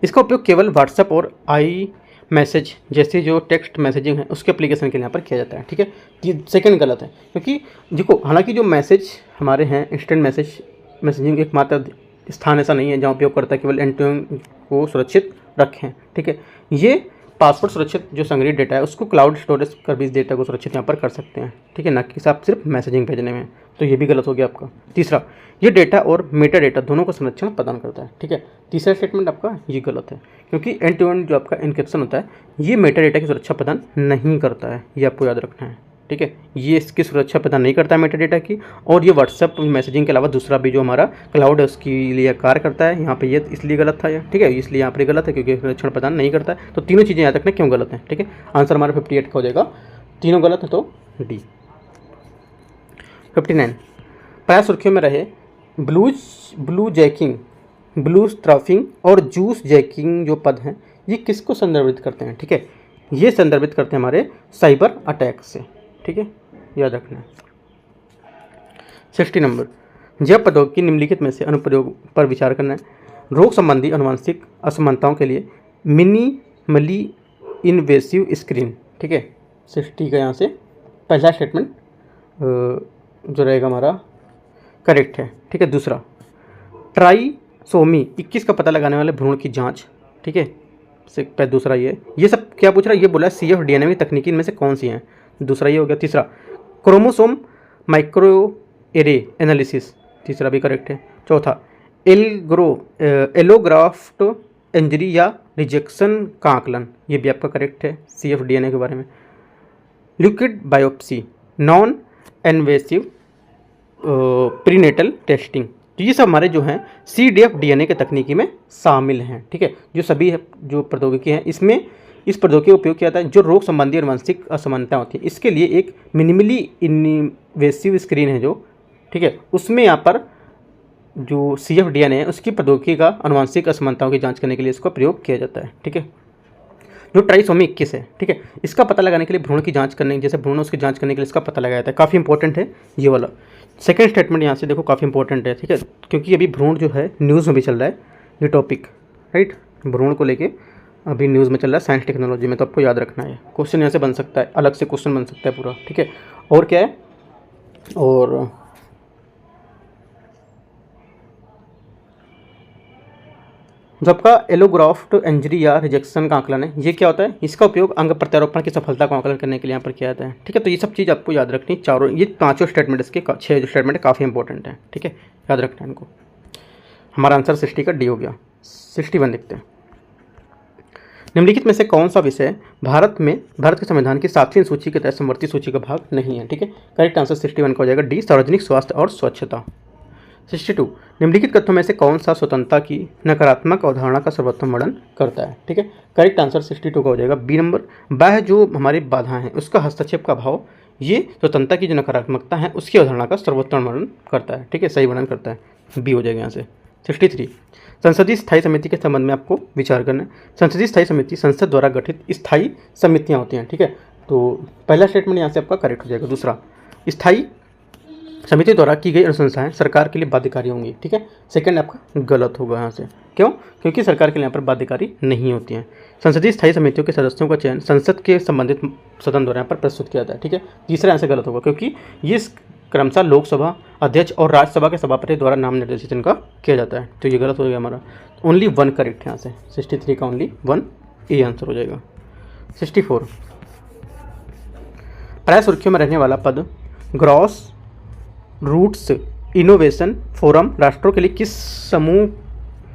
इसका उपयोग केवल व्हाट्सएप और आई मैसेज जैसे जो टेक्स्ट मैसेजिंग है उसके एप्लीकेशन के लिए यहाँ पर किया जाता है, ठीक है। ये सेकंड गलत है, क्योंकि देखो हालांकि जो मैसेज हमारे हैं इंस्टेंट मैसेजिंग एकमात्र स्थान ऐसा नहीं है जहाँ उपयोगकर्ता केवल एंड टू एंड को सुरक्षित रखें, ठीक है। ये पासवर्ड सुरक्षित जो संग्रहित डेटा है उसको क्लाउड स्टोरेज कर भी इस डेटा को सुरक्षित यहाँ पर कर सकते हैं, ठीक है, ना कि आप सिर्फ मैसेजिंग भेजने में। तो ये भी गलत हो गया आपका। तीसरा, ये डेटा और मेटा डेटा दोनों को संरक्षण प्रदान करता है, ठीक है। तीसरा स्टेटमेंट आपका ये गलत है, क्योंकि एंड टू एंड जो आपका एन्क्रिप्शन होता है ये मेटा डेटा की सुरक्षा प्रदान नहीं करता है, ये आपको याद रखना है, ठीक है। ये इसकी सुरक्षा प्रदान नहीं करता है मेटा डेटा की, और ये व्हाट्सएप मैसेजिंग के अलावा दूसरा भी जो हमारा क्लाउड है उसके लिए कार्य करता है। यहाँ पे ये इसलिए गलत था, ठीक है, इसलिए यहाँ पर गलत है क्योंकि सुरक्षण प्रदान नहीं करता है। तो तीनों चीज़ें याद रखना क्यों गलत है, ठीक है। आंसर हमारा 58 का हो जाएगा, तीनों गलत है तो डी। 59, प्राय सुर्खियों में रहे ब्लू जैकिंग, ब्लू स्ट्राफिंग और जूस जैकिंग जो पद हैं ये किसको संदर्भित करते हैं, ठीक है। ये संदर्भित करते हैं हमारे साइबर अटैक से, ठीक है, याद रखना है। 60 नंबर, जब पदों की निम्नलिखित में से अनुप्रयोग पर विचार करना है। रोग संबंधी अनुवांशिक असमानताओं के लिए मिनिमली इन्वेसिव स्क्रीन, ठीक है। 60 का यहाँ से पहला स्टेटमेंट जो रहेगा हमारा करेक्ट है, ठीक है। दूसरा, ट्राइसोमी 21 का पता लगाने वाले भ्रूण की जांच, ठीक है। दूसरा ये सब क्या पूछ रहा है, ये बोला CFDNA की तकनीकी इनमें से कौन सी हैं, दूसरा ये हो गया। तीसरा, क्रोमोसोम माइक्रो एरे एनालिसिस, तीसरा भी करेक्ट है। चौथा, एलोग्राफ्ट इंजरी या रिजेक्शन का आकलन, ये भी आपका करेक्ट है CFDNA के बारे में। Liquid biopsy, non invasive prenatal testing, तो ये सब हमारे जो हैं CDF-DNA के तकनीकी में शामिल हैं, ठीक है। जो सभी जो प्रौद्योगिकी हैं इसमें इस प्रौद्योगिकी का उपयोग किया जाता है जो रोग संबंधी आनुवंशिक असमानता होती है इसके लिए एक मिनिमली इन्वेसिव स्क्रीन है जो, ठीक है, उसमें यहाँ पर जो CFDNA है उसकी प्रौद्योगिकी का आनुवंशिक असमानताओं की जांच करने के लिए इसका प्रयोग किया जाता है, ठीक है। जो ट्राइसोमी 21 है, ठीक है, इसका पता लगाने के लिए भ्रूण की जांच करने, जैसे भ्रूण उसकी जांच करने के लिए इसका पता लगाया जाता है, काफ़ी इंपॉर्टेंट है ये वाला। सेकंड स्टेटमेंट यहाँ से देखो काफ़ी इंपॉर्टेंट है, ठीक है, क्योंकि अभी भ्रूण जो है न्यूज़ में भी चल रहा है ये टॉपिक, राइट। भ्रूण को लेके अभी न्यूज़ में चल रहा है साइंस टेक्नोलॉजी में, तो आपको याद रखना है। क्वेश्चन यहाँ से बन सकता है, अलग से क्वेश्चन बन सकता है पूरा, ठीक है। और क्या है, और जो आपका एलोग्राफ्ट इंजरी या रिजेक्शन का आकलन है ये क्या होता है, इसका उपयोग अंग प्रत्यारोपण की सफलता का आकलन करने के लिए यहाँ पर किया जाता है, ठीक है। तो ये सब चीज़ आपको याद रखनी, चारों ये पांचों स्टेटमेंट इसके 6 जो स्टेटमेंट है काफ़ी इंपॉर्टेंट है, ठीक है, याद रखना है इनको। हमारा आंसर 60 का डी हो गया। 61 देखते हैं, निम्नलिखित में से कौन सा विषय भारत के संविधान की 7वीं सूची के तहत समवर्ती सूची का भाग नहीं है, ठीक है। करेक्ट आंसर 61 का हो जाएगा डी, सार्वजनिक स्वास्थ्य और स्वच्छता। 62, निम्नलिखित कथनों में से कौन सा स्वतंत्रता की नकारात्मक अवधारणा का सर्वोत्तम वर्णन करता है, ठीक है। करेक्ट आंसर 62 का हो जाएगा बी नंबर, बाह्य जो हमारी बाधा है उसका हस्तक्षेप का भाव ये स्वतंत्रता की जो नकारात्मकता है उसकी अवधारणा का सर्वोत्तम वर्णन करता है, ठीक है, सही वर्णन करता है, बी हो जाएगा यहाँ से। 63, संसदीय स्थायी समिति के संबंध में आपको विचार करना है। संसदीय स्थायी समिति संसद द्वारा गठित स्थायी समितियाँ होती हैं, ठीक है। तो पहला स्टेटमेंट यहाँ से आपका करेक्ट हो जाएगा। दूसरा, स्थायी समिति द्वारा की गई अनुशंसाएं सरकार के लिए बाध्यकारी होंगी, ठीक है। सेकंड आपका गलत होगा यहाँ से, क्यों, क्योंकि सरकार के लिए यहाँ पर बाध्यकारी नहीं होती हैं। संसदीय स्थायी समितियों के सदस्यों का चयन संसद के संबंधित सदन द्वारा यहाँ पर प्रस्तुत किया जाता है, ठीक है। तीसरा यहाँ से गलत होगा क्योंकि ये क्रमशः लोकसभा अध्यक्ष और राज्यसभा के सभापति द्वारा नाम निर्देशित इनका किया जाता है, तो ये गलत हो गया हमारा। ओनली 1 करेक्ट है यहाँ से, 63 का ओनली 1 ए आंसर हो जाएगा। 64, प्राय सुर्खियों में रहने वाला पद ग्रॉस रूट्स इनोवेशन फोरम राष्ट्रों के लिए किस समूह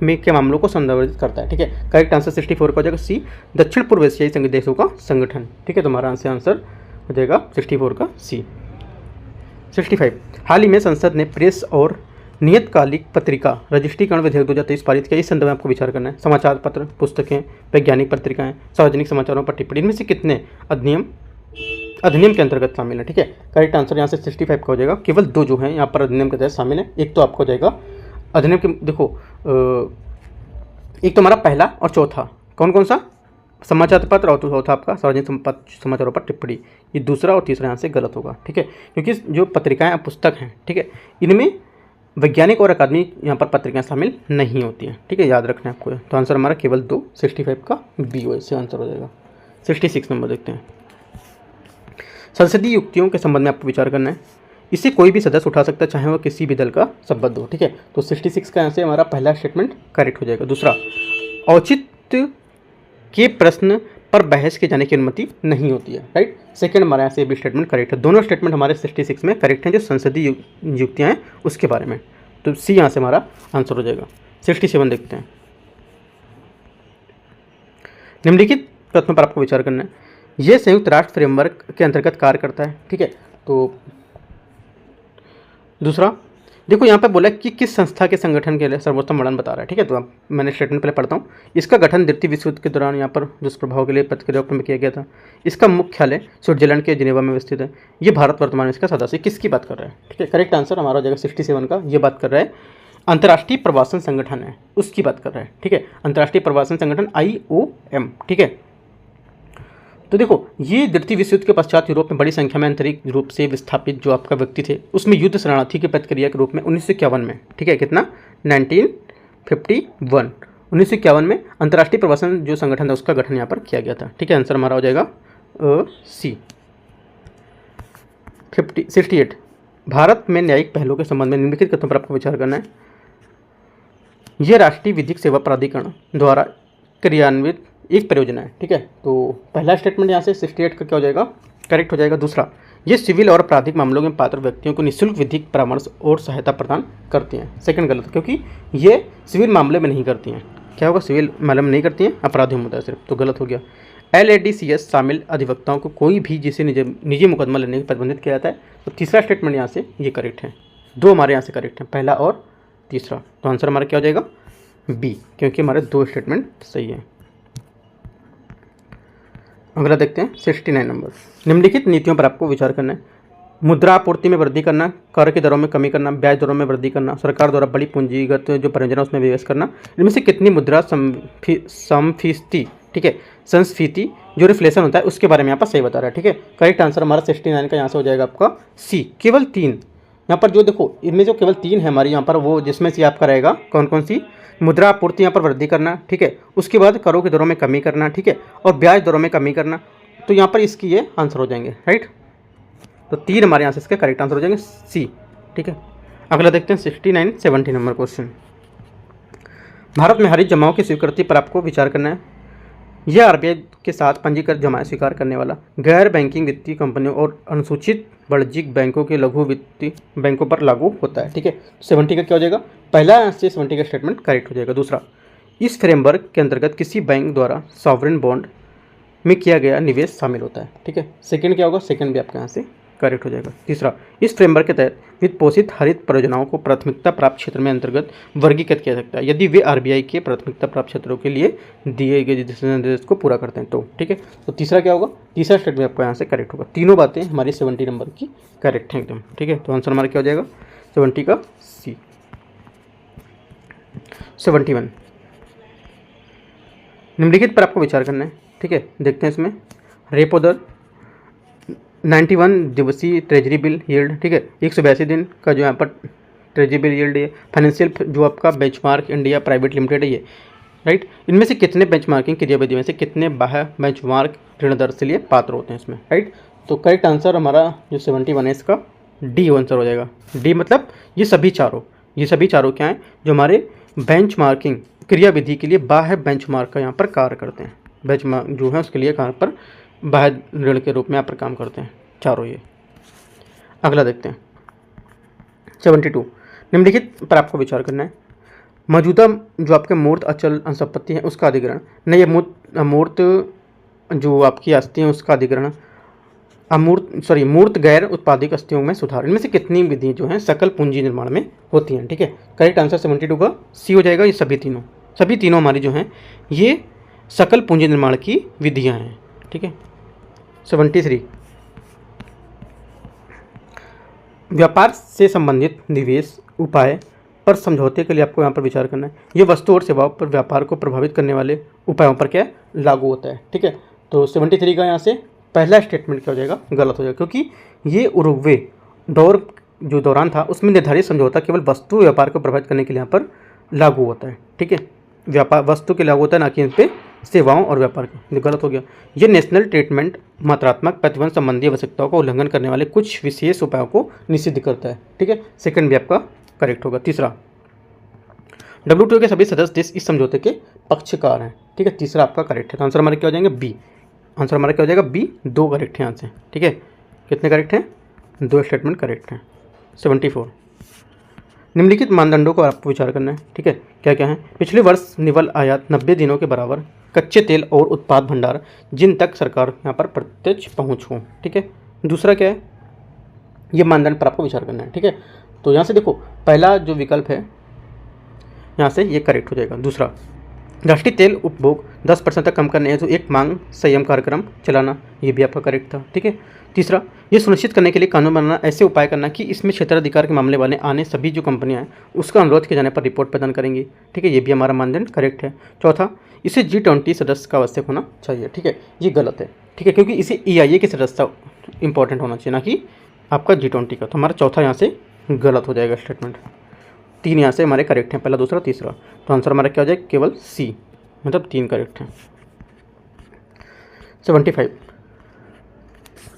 में के मामलों को संदर्भित करता है, ठीक है। करेक्ट आंसर 64 का हो जाएगा सी, दक्षिण पूर्व एशियाई संघ देशों का संगठन, ठीक है। तुम्हारा आंसर हो जाएगा 64 का सी। 65, हाल ही में संसद ने प्रेस और नियतकालिक पत्रिका रजिस्ट्रीकरण विधेयक 2023 पारित किया, इस संदर्भ में आपको विचार करना है। समाचार पत्र, पुस्तकें, वैज्ञानिक पत्रिकाएं, सार्वजनिक समाचारों पर टिप्पणी, इनमें से कितने अधिनियम के अंतर्गत शामिल है, ठीक है। करेक्ट आंसर यहाँ से 65 का हो जाएगा। केवल 2 जो हैं यहाँ पर अधिनियम के तहत शामिल है, एक तो आपका हो जाएगा अधिनियम के, देखो एक तो हमारा पहला और चौथा कौन कौन सा, समाचार पत्र, और चौथा आपका सार्वजनिक समाचारों पर टिप्पणी, ये दूसरा और तीसरा यहाँ से गलत होगा, ठीक है। क्योंकि जो पत्रिकाएं पुस्तक हैं, ठीक है, इनमें वैज्ञानिक और अकादमिक यहाँ पर पत्रिकाएं शामिल नहीं होती हैं, ठीक है, याद रखना है आपको। तो आंसर हमारा केवल 2, 65 का बी हो, इससे आंसर हो जाएगा। 66 नंबर देखते हैं। संसदीय युक्तियों के संबंध में आपको विचार करना है। इसे कोई भी सदस्य उठा सकता है, चाहे वह किसी भी दल का संबद्ध हो, ठीक है। तो 66 का यहाँ से हमारा पहला स्टेटमेंट करेक्ट हो जाएगा। दूसरा, औचित्य के प्रश्न पर बहस के जाने की अनुमति नहीं होती है, राइट। सेकंड हमारे यहाँ से भी स्टेटमेंट करेक्ट है। दोनों स्टेटमेंट हमारे 66 में करेक्ट हैं, जो संसदीय युक्तियाँ हैं उसके बारे में। तो सी यहाँ से हमारा आंसर हो जाएगा। 67 देखते हैं। निम्नलिखित प्रश्नों पर आपको विचार करना है। यह संयुक्त राष्ट्र फ्रेमवर्क के अंतर्गत कार्य करता है, ठीक है। तो दूसरा देखो, यहाँ पे बोला कि किस संस्था के संगठन के लिए सर्वोत्तम वर्णन बता रहा है, ठीक है। तो अब मैंने स्टेटमेंट पहले पढ़ता हूँ। इसका गठन द्वितीय विश्व युद्ध के दौरान यहाँ पर दुष्प्रभाव के लिए प्रतिक्रिया में किया गया था। इसका मुख्यालय स्विट्जरलैंड के जिनेवा में स्थित है। ये भारत वर्तमान में इसका सदस्य किसकी बात कर रहा है, ठीक है। करेक्ट आंसर हमारा हो जाएगा 67 का। ये बात कर रहा है अंतर्राष्ट्रीय प्रवासन संगठन है, उसकी बात कर रहा है, ठीक है। अंतर्राष्ट्रीय प्रवासन संगठन IOM, ठीक है। तो देखो, ये द्वितीय विश्व युद्ध के पश्चात यूरोप में बड़ी संख्या में आंतरिक रूप से विस्थापित जो आपका व्यक्ति थे, उसमें युद्ध शरणार्थी की प्रतिक्रिया के रूप में 1951 में, ठीक है, कितना 1951 1951 में अंतर्राष्ट्रीय प्रवासन जो संगठन था उसका गठन यहाँ पर किया गया था, ठीक है। आंसर हमारा हो जाएगा सी। 68 भारत में न्यायिक पहलुओं के संबंध में निम्नलिखित कथनों पर आपको विचार करना है। यह राष्ट्रीय विधिक सेवा प्राधिकरण द्वारा क्रियान्वित एक परियोजना है, ठीक है। तो पहला स्टेटमेंट यहाँ से 68 का क्या हो जाएगा, करेक्ट हो जाएगा। दूसरा, ये सिविल और आपराधिक मामलों में पात्र व्यक्तियों को निःशुल्क विधिक परामर्श और सहायता प्रदान करती हैं। सेकंड गलत, क्योंकि ये सिविल मामले में नहीं करती हैं। क्या होगा, सिविल मामले में नहीं करती हैं, अपराधी मुद्दा है सिर्फ, तो गलत हो गया। LADCS शामिल अधिवक्ताओं को कोई भी जिसे निजी मुकदमा लेने के प्रतिबंधित किया जाता है। तो तीसरा स्टेटमेंट यहाँ से ये करेक्ट है। दो हमारे यहाँ से करेक्ट हैं, पहला और तीसरा। तो आंसर हमारा क्या हो जाएगा, बी, क्योंकि हमारे दो स्टेटमेंट सही है। अगला देखते हैं 69 नंबर। निम्नलिखित नीतियों पर आपको विचार करना है। मुद्रा आपूर्ति में वृद्धि करना, कर की दरों में कमी करना, ब्याज दरों में वृद्धि करना, सरकार द्वारा बड़ी पूंजीगत जो परियोजना उसमें निवेश करना। इनमें से कितनी मुद्रा संस्फीति, ठीक है, संस्फीति जो रिफ्लेशन होता है उसके बारे में यहाँ पर सही बता रहा है, ठीक है। करेक्ट आंसर हमारा 69 का यहाँ से हो जाएगा आपका सी। केवल 3 यहाँ पर जो देखो, इनमें जो केवल 3 है हमारी यहाँ पर, वो जिसमें से आपका रहेगा कौन कौन सी, मुद्रा आपूर्ति यहाँ पर वृद्धि करना, ठीक है, उसके बाद करों की दरों में कमी करना, ठीक है, और ब्याज दरों में कमी करना। तो यहाँ पर इसकी ये आंसर हो जाएंगे, राइट। तो 3 हमारे यहाँ से इसके करेक्ट आंसर हो जाएंगे सी, ठीक है। अगला देखते हैं 69 70 नंबर क्वेश्चन। भारत में हरित जमाओं की स्वीकृति पर आपको विचार करना है। यह RBI के साथ पंजीकृत जमाएं स्वीकार करने वाला गैर बैंकिंग वित्तीय कंपनियों और अनुसूचित वाणिज्यिक बैंकों के लघु वित्तीय बैंकों पर लागू होता है, ठीक है। 70 का क्या हो जाएगा, पहला से 70 का स्टेटमेंट करेक्ट हो जाएगा। दूसरा, इस फ्रेमवर्क के अंतर्गत किसी बैंक द्वारा सॉवरेन बॉन्ड में किया गया निवेश शामिल होता है, ठीक है। सेकंड क्या होगा, सेकंड भी आपके यहाँ से करेक्ट हो जाएगा। तीसरा, इस फ्रेमवर्क के तहत वित्त पोषित हरित परियोजनाओं को प्राथमिकता प्राप्त क्षेत्र में अंतर्गत वर्गीकृत किया सकता है यदि वे RBI के प्राथमिकता प्राप्त क्षेत्रों के लिए दिए गए निर्देश को पूरा करते हैं, तो ठीक है। तो तीसरा क्या होगा, तीसरा स्टेटमेंट आपको यहाँ से करेक्ट होगा। तीनों बातें हमारी 70 नंबर की करेक्ट हैं एकदम, ठीक है। तो आंसर हमारा क्या हो जाएगा, 70 का सी। 71 निम्नलिखित पर आपको विचार करना है, ठीक है। देखते हैं इसमें रेपो दर 91 दिवसीय ट्रेजरी बिल यील्ड, ठीक है, 182 दिन का जो यहाँ पर ट्रेजरी बिल यील्ड है। फाइनेंशियल जो आपका बेंचमार्क इंडिया प्राइवेट लिमिटेड है ये, राइट। इनमें से कितने बेंचमार्किंग क्रियाविधि में से कितने बाह्य बेंचमार्क ऋण दर से लिए पात्र होते हैं इसमें, राइट। तो करेक्ट आंसर हमारा जो 71 है इसका डी आंसर हो जाएगा। डी मतलब ये सभी चारों क्या हैं, जो हमारे बेंचमार्किंग क्रियाविधि के लिए बाह्य बेंचमार्क का यहाँ पर कार्य करते हैं। बेंचमार्क जो है उसके लिए कहाँ पर बाह्य ऋण के रूप में यहाँ पर काम करते हैं चारों ये। अगला देखते हैं 72 निम्नलिखित पर आपको विचार करना है। मौजूदा जो आपके मूर्त अचल संपत्ति है उसका अधिग्रहण, नहीं मूर्त जो आपकी आस्ती है उसका अधिग्रहण, मूर्त गैर उत्पादिक आस्तियों में सुधार। इनमें से कितनी विधि जो है सकल पूंजी निर्माण में होती हैं, ठीक है। करेक्ट आंसर 72 का सी हो जाएगा। ये सभी तीनों हमारी जो हैं ये सकल पूंजी निर्माण की विधियां हैं, ठीक है। 73 व्यापार से संबंधित निवेश उपाय पर समझौते के लिए आपको यहाँ पर विचार करना है। ये वस्तु और सेवाओं पर व्यापार को प्रभावित करने वाले उपायों पर क्या लागू होता है, ठीक है। तो 73 का यहाँ से पहला स्टेटमेंट क्या हो जाएगा, गलत हो जाएगा, क्योंकि ये उरुग्वे जो दौरान था उसमें निर्धारित समझौता केवल वस्तु व्यापार को प्रभावित करने के लिए यहाँ पर लागू होता है, ठीक है। व्यापार वस्तु के लागू होता है, ना कि इन पे सेवाओं और व्यापार के। ये गलत हो गया। ये नेशनल ट्रीटमेंट मात्रात्मक प्रतिबंध संबंधी आवश्यकताओं का उल्लंघन करने वाले कुछ विशेष उपायों को निषिद्ध करता है, ठीक है। सेकंड भी आपका करेक्ट होगा। तीसरा, WTO के सभी सदस्य देश इस समझौते के पक्षकार हैं, ठीक है। तीसरा आपका करेक्ट है। तो आंसर हमारा क्या हो जाएगा? बी। आंसर हमारा क्या हो जाएगा? बी। 2 करेक्ट है यहाँ से, ठीक है। कितने करेक्ट हैं? 2 स्टेटमेंट करेक्ट हैं। 74, निम्नलिखित मानदंडों को आपको विचार करना है, ठीक है। क्या क्या है? पिछले वर्ष निवल आयात 90 दिनों के बराबर कच्चे तेल और उत्पाद भंडार जिन तक सरकार यहाँ पर प्रत्यक्ष पहुँच हो, ठीक है। दूसरा क्या है? ये मानदंड पर आपको विचार करना है, ठीक है। तो यहाँ से देखो, पहला जो विकल्प है यहाँ से ये करेक्ट हो जाएगा। दूसरा, राष्ट्रीय तेल उपभोग 10% तक कम करने हेतु एक मांग संयम कार्यक्रम चलाना, ये भी आपका करेक्ट था, ठीक है। तीसरा, ये सुनिश्चित करने के लिए कानून बनाना, ऐसे उपाय करना कि इसमें क्षेत्राधिकार के मामले वाले आने सभी जो कंपनियां हैं उसका अनुरोध किए जाने पर रिपोर्ट प्रदान करेंगी, ठीक है। ये भी हमारा मानदंड करेक्ट है। चौथा, इसे G20 सदस्य का आवश्यक होना चाहिए, ठीक है। ये गलत है, ठीक है, क्योंकि इसे EIA की सदस्यता इंपॉर्टेंट होना चाहिए, ना कि आपका G20 का। तो हमारा चौथा यहाँ से गलत हो जाएगा स्टेटमेंट। 3 यहाँ से हमारे करेक्ट हैं, पहला, दूसरा, तीसरा। तो आंसर हमारा क्या हो जाएगा? केवल सी, मतलब 3 करेक्ट हैं। 75,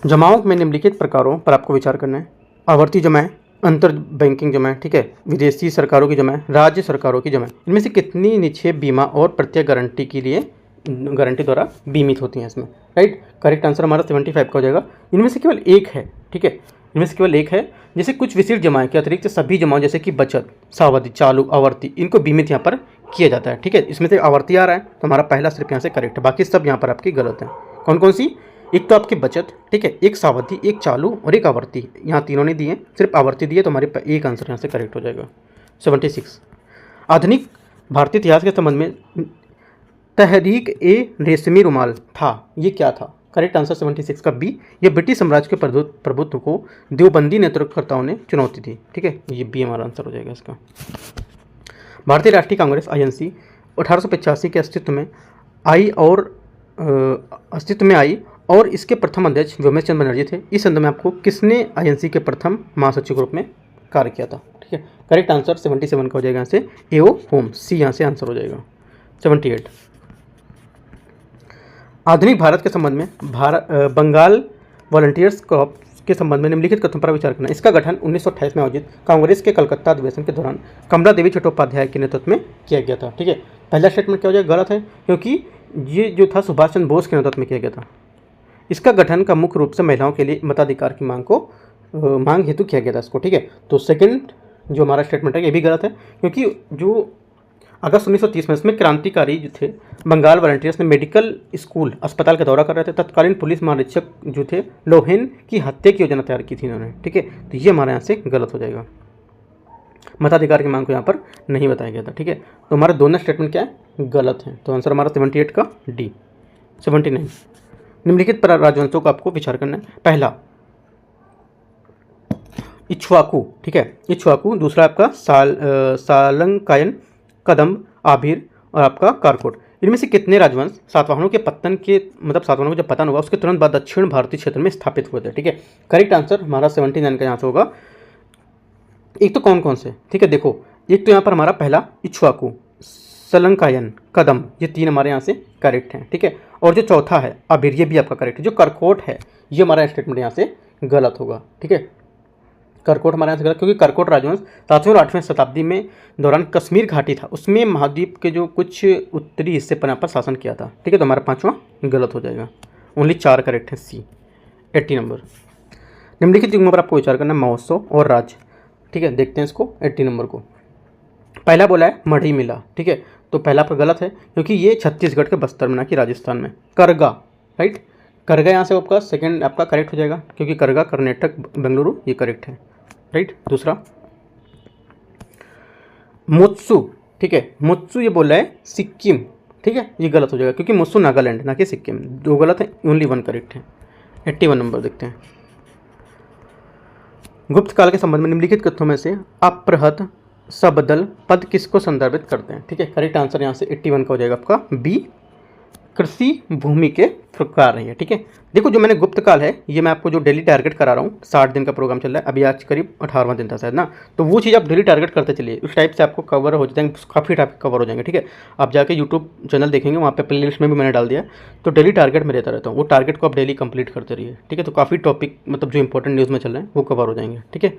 जमाओं में निम्नलिखित प्रकारों पर आपको विचार करना है। आवर्ती जमाएं, अंतर बैंकिंग जमाएं, ठीक है, विदेशी सरकारों की जमाएं, राज्य सरकारों की जमाएं, इनमें से कितनी निक्षेप बीमा और प्रत्यय गारंटी के लिए गारंटी द्वारा बीमित होती हैं इसमें? राइट, करेक्ट आंसर हमारा 75 का हो जाएगा। इनमें से केवल एक है, ठीक है, इनमें से केवल एक है। जैसे कुछ विशिष्ट जमाएं के अतिरिक्त सभी जमाओं जैसे कि बचत, सावधि, चालू, आवर्ती, इनको बीमित यहाँ पर किया जाता है, ठीक है। इसमें से आवर्ती आ रहा है तो हमारा पहला सिर्फ यहाँ से करेक्ट है, बाकी सब यहाँ पर आपकी गलत है। कौन कौन सी? एक तो आपकी बचत, ठीक है, एक सावधि, एक चालू और एक आवर्ती। यहाँ तीनों ने दिए, सिर्फ आवर्ती दिए, तो हमारे एक आंसर यहाँ से करेक्ट हो जाएगा। 76, आधुनिक भारतीय इतिहास के संबंध में तहरीक ए रेशमी रुमाल था, ये क्या था? करेक्ट आंसर 76 का बी। ये ब्रिटिश साम्राज्य के प्रभुत्व को देवबंदी नेतृत्वकर्ताओं ने चुनौती दी, ठीक है, ये बी हमारा आंसर हो जाएगा इसका। भारतीय राष्ट्रीय कांग्रेस INC 1885 के अस्तित्व में आई और इसके प्रथम अध्यक्ष व्योमेश चंद्र बनर्जी थे। इस संदर्भ में आपको किसने INC के प्रथम महासचिव के रूप में कार्य किया था? ठीक है, करेक्ट आंसर 77 का हो जाएगा यहाँ से A.O. होम्स, सी यहाँ से आंसर हो जाएगा। 78, आधुनिक भारत के संबंध में बंगाल वॉलंटियर्स कॉर्प्स के संबंध में निम्नलिखित कथन पर विचार करना। इसका गठन 1928 में आयोजित कांग्रेस के कलकत्ता अधिवेशन के दौरान कमला देवी चट्टोपाध्याय के नेतृत्व में किया गया था, ठीक है। पहला स्टेटमेंट क्या हो जाएगा? गलत है, क्योंकि ये जो था सुभाष चंद्र बोस के नेतृत्व में किया गया था। इसका गठन का मुख्य रूप से महिलाओं के लिए मताधिकार की मांग हेतु किया गया था इसको, ठीक है। तो सेकंड जो हमारा स्टेटमेंट है ये भी गलत है, क्योंकि जो अगस्त 1930 में इसमें क्रांतिकारी जो थे बंगाल वॉलंटियर्स ने मेडिकल स्कूल अस्पताल का दौरा कर रहे थे। तत्कालीन पुलिस महानिरीक्षक जो थे लोहेन की हत्या की योजना तैयार की थी इन्होंने, ठीक है। तो ये हमारे यहाँ से गलत हो जाएगा, मताधिकार की मांग को यहाँ पर नहीं बताया गया था, ठीक है। तो हमारे दोनों स्टेटमेंट क्या है? गलत है। तो आंसर हमारा 78 का डी। 79, निम्नलिखित पर राजवंशों का आपको विचार करना है। पहला इक्ष्वाकु, ठीक है, इक्ष्वाकु। दूसरा आपका सालंकायन, कदम्ब, आभीर और आपका कारकोट। इनमें से कितने राजवंश सातवाहनों के पतन के सातवाहनों का जब पतन हुआ उसके तुरंत बाद दक्षिण भारतीय क्षेत्र में स्थापित हुए थे, ठीक है। करेक्ट आंसर हमारा 79 का यहाँ से होगा। एक तो कौन कौन से, ठीक है, देखो, एक तो यहाँ पर हमारा पहला इक्ष्वाकु, सलंकायन, कदम्ब, ये 3 हमारे यहाँ से करेक्ट हैं, ठीक है। और जो चौथा है आभीर, ये भी आपका करेक्ट है। जो करकोट है ये हमारा स्टेटमेंट यहाँ से गलत होगा, ठीक है। करकोट हमारे यहाँ से गलत, क्योंकि करकोट राजवंश 7वीं और 8वीं शताब्दी में दौरान कश्मीर घाटी था, उसमें महाद्वीप के जो कुछ उत्तरी हिस्से पर यहाँ पर शासन किया था, ठीक है। तो हमारा 5वां गलत हो जाएगा। ओनली 4 करेक्ट है, सी। 80 नंबर, निम्नलिखित युग्मों पर आपको विचार करना है, महोत्सव और राज्य, ठीक है। देखते हैं इसको 80 नंबर को। पहला बोला है मढ़ई मेला, ठीक है, तो पहला पर गलत है, क्योंकि ये छत्तीसगढ़ के बस्तर में, ना कि राजस्थान में। करगा, राइट, करगा यहाँ से आपका सेकंड आपका करेक्ट हो जाएगा, क्योंकि करगा कर्नाटक बेंगलुरु, ये करेक्ट है, राइट। दूसरा मोत्सु, ठीक है, मोत्सु ये बोला है सिक्किम, ठीक है, ये गलत हो जाएगा, क्योंकि मोत्सु नागालैंड, ना कि सिक्किम। 2 गलत है, ओनली 1 करेक्ट है। 81 नंबर देखते हैं। गुप्त काल के संबंध में निम्नलिखित कथनों में से अप्रहत सबदल पद किसको संदर्भित करते हैं? ठीक है, करेक्ट आंसर यहाँ से 81 का हो जाएगा आपका बी, कृषि भूमि के प्रकार रही है। ठीक है, देखो जो मैंने गुप्त काल है ये मैं आपको जो डेली टारगेट करा रहा हूँ, 60 दिन का प्रोग्राम चल रहा है, अभी आज करीब 18वां दिन था शायद ना, तो वो चीज़ आप डेली टारगेट करते चलिए, उस टाइप से आपको कवर हो जाएंगे, काफ़ी टाइप कवर हो जाएंगे। ठीक है, आप जाके यूट्यूब चैनल देखेंगे, वहाँ पे प्ले लिस्ट में भी मैंने डाल दिया, तो डेली टारगेट में देता रहता हूँ, वो टारगेट को आप डेली कंप्लीट करते रहिए। ठीक है, तो काफ़ी टॉपिक मतलब जो इंपॉर्टेंट न्यूज़ में चल रहे हैं वो कवर हो जाएंगे। ठीक है,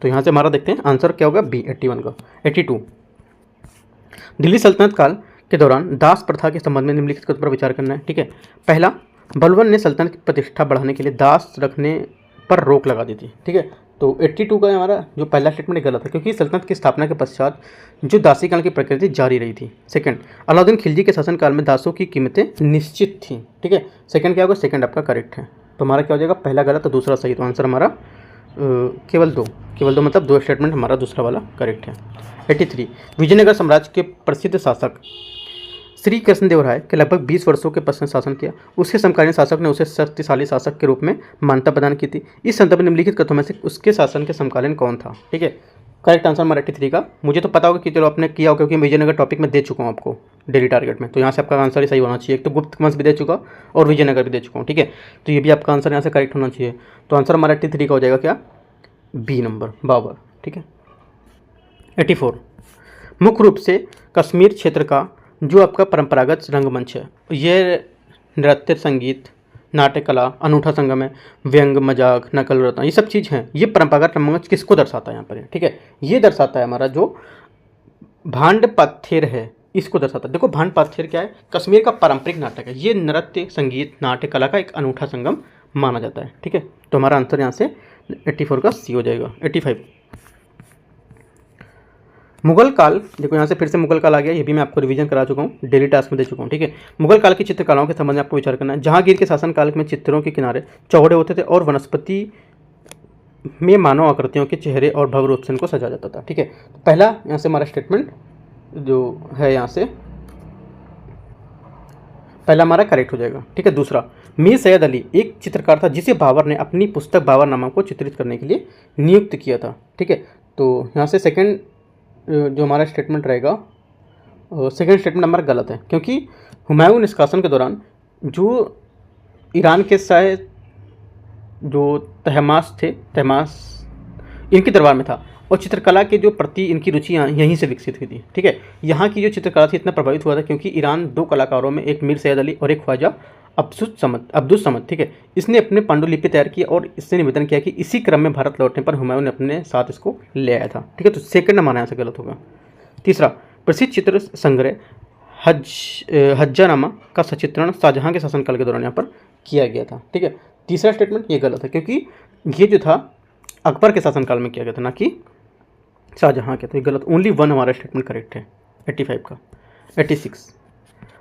तो यहाँ से हमारा देखते हैं आंसर क्या होगा, बी 81 का। 82, दिल्ली सल्तनत काल के दौरान दास प्रथा के संबंध में निम्नलिखित कथनों पर विचार करना है। ठीक है, पहला, बलबन ने सल्तनत की प्रतिष्ठा बढ़ाने के लिए दास रखने पर रोक लगा दी थी। ठीक है, तो 82 का हमारा जो पहला स्टेटमेंट गलत है, क्योंकि सल्तनत की स्थापना के पश्चात जो दासीकाल की प्रकृति जारी रही थी। सेकंड, अलाउद्दीन खिलजी के शासनकाल में दासों की कीमतें निश्चित थी। ठीक है, सेकंड क्या होगा, सेकंड आपका करेक्ट है, तो हमारा क्या हो जाएगा, पहला गलत तो दूसरा सही, तो आंसर हमारा केवल दो मतलब दो स्टेटमेंट हमारा दूसरा वाला करेक्ट है। 83, विजयनगर साम्राज्य के प्रसिद्ध शासक श्री कृष्णदेवराय के लगभग 20 वर्षों के पश्चात शासन किया। उसके समकालीन शासक ने उसे शक्तिशाली शासक के रूप में मान्यता प्रदान की थी। इस संदर्भ में निम्नलिखित कथनों में से उसके शासन के समकालीन कौन था। ठीक है, करेक्ट आंसर हमारा 83 का। मुझे तो पता होगा कि चलो आपने किया होगा, क्योंकि विजयनगर टॉपिक में दे चुका हूँ आपको डेली टारगेट में, तो यहाँ से आपका आंसर ही सही होना चाहिए। एक तो गुप्त वंश भी दे चुका और विजयनगर भी दे चुका हूँ। ठीक है, तो ये भी आपका आंसर यहाँ से करेक्ट होना चाहिए, तो आंसर हमारा 83 का हो जाएगा क्या, बी नंबर, बाबर। ठीक है, 84, मुख्य रूप से कश्मीर क्षेत्र का जो आपका परंपरागत रंगमंच है, ये नृत्य, संगीत, नाट्य कला, अनूठा संगम है, व्यंग, मजाक, नकल, रत्न, ये सब चीज़ हैं। ये परंपरागत रंगमंच किसको दर्शाता है यहाँ पर? ठीक है, ये दर्शाता है हमारा जो भांड पाथेर है, इसको दर्शाता है। देखो भांड पाथेर क्या है, कश्मीर का पारंपरिक नाटक है, ये नृत्य, संगीत, नाट्य कला का एक अनूठा संगम माना जाता है। ठीक है, तो हमारा आंसर यहाँ से 84 का सी हो जाएगा। 85, मुगल काल, देखो यहाँ से फिर से मुगल काल आ गया, ये भी मैं आपको रिवीजन करा चुका हूँ, डेली टास्क में दे चुका हूँ। ठीक है, मुगल काल की चित्रकलाओं के संबंध में आपको विचार करना है। जहांगीर के शासनकाल में चित्रों के किनारे चौड़े होते थे और वनस्पति में मानव आकृतियों के चेहरे और भव्य रूप से इनको सजाया जाता था। ठीक है, तो पहला यहाँ से हमारा स्टेटमेंट जो है यहाँ से पहला हमारा करेक्ट हो जाएगा। ठीक है, दूसरा, मीर सैयद अली एक चित्रकार था जिसे बाबर ने अपनी पुस्तक बाबरनामा को चित्रित करने के लिए नियुक्त किया था। ठीक है, तो यहाँ से सेकंड जो हमारा स्टेटमेंट रहेगा, सेकंड स्टेटमेंट हमारा गलत है, क्योंकि हुमायूं निष्कासन के दौरान जो ईरान के शाह जो तहमास इनके दरबार में था, और चित्रकला के जो प्रति इनकी रुचियाँ यहीं से विकसित हुई थी। ठीक है, यहाँ की जो चित्रकला थी इतना प्रभावित हुआ था क्योंकि ईरान दो कलाकारों में, एक मीर सैयद अली और एक ख्वाजा अब्दुस समद, ठीक है, इसने अपने पांडुलिपि तैयार की और इससे निवेदन किया कि इसी क्रम में भारत लौटने पर हुमायूं ने अपने साथ इसको ले आया था। ठीक है, तो सेकंड हमारे यहाँ से गलत होगा। तीसरा, प्रसिद्ध चित्र संग्रह हज्जानामा का सचित्रण शाहजहां के शासनकाल के दौरान यहाँ पर किया गया था। ठीक है, तीसरा स्टेटमेंट ये गलत है, क्योंकि ये जो था अकबर के शासनकाल में किया गया था, ना कि शाहजहां के, तो ये गलत। ओनली वन हमारा स्टेटमेंट करेक्ट है 85 का। 86,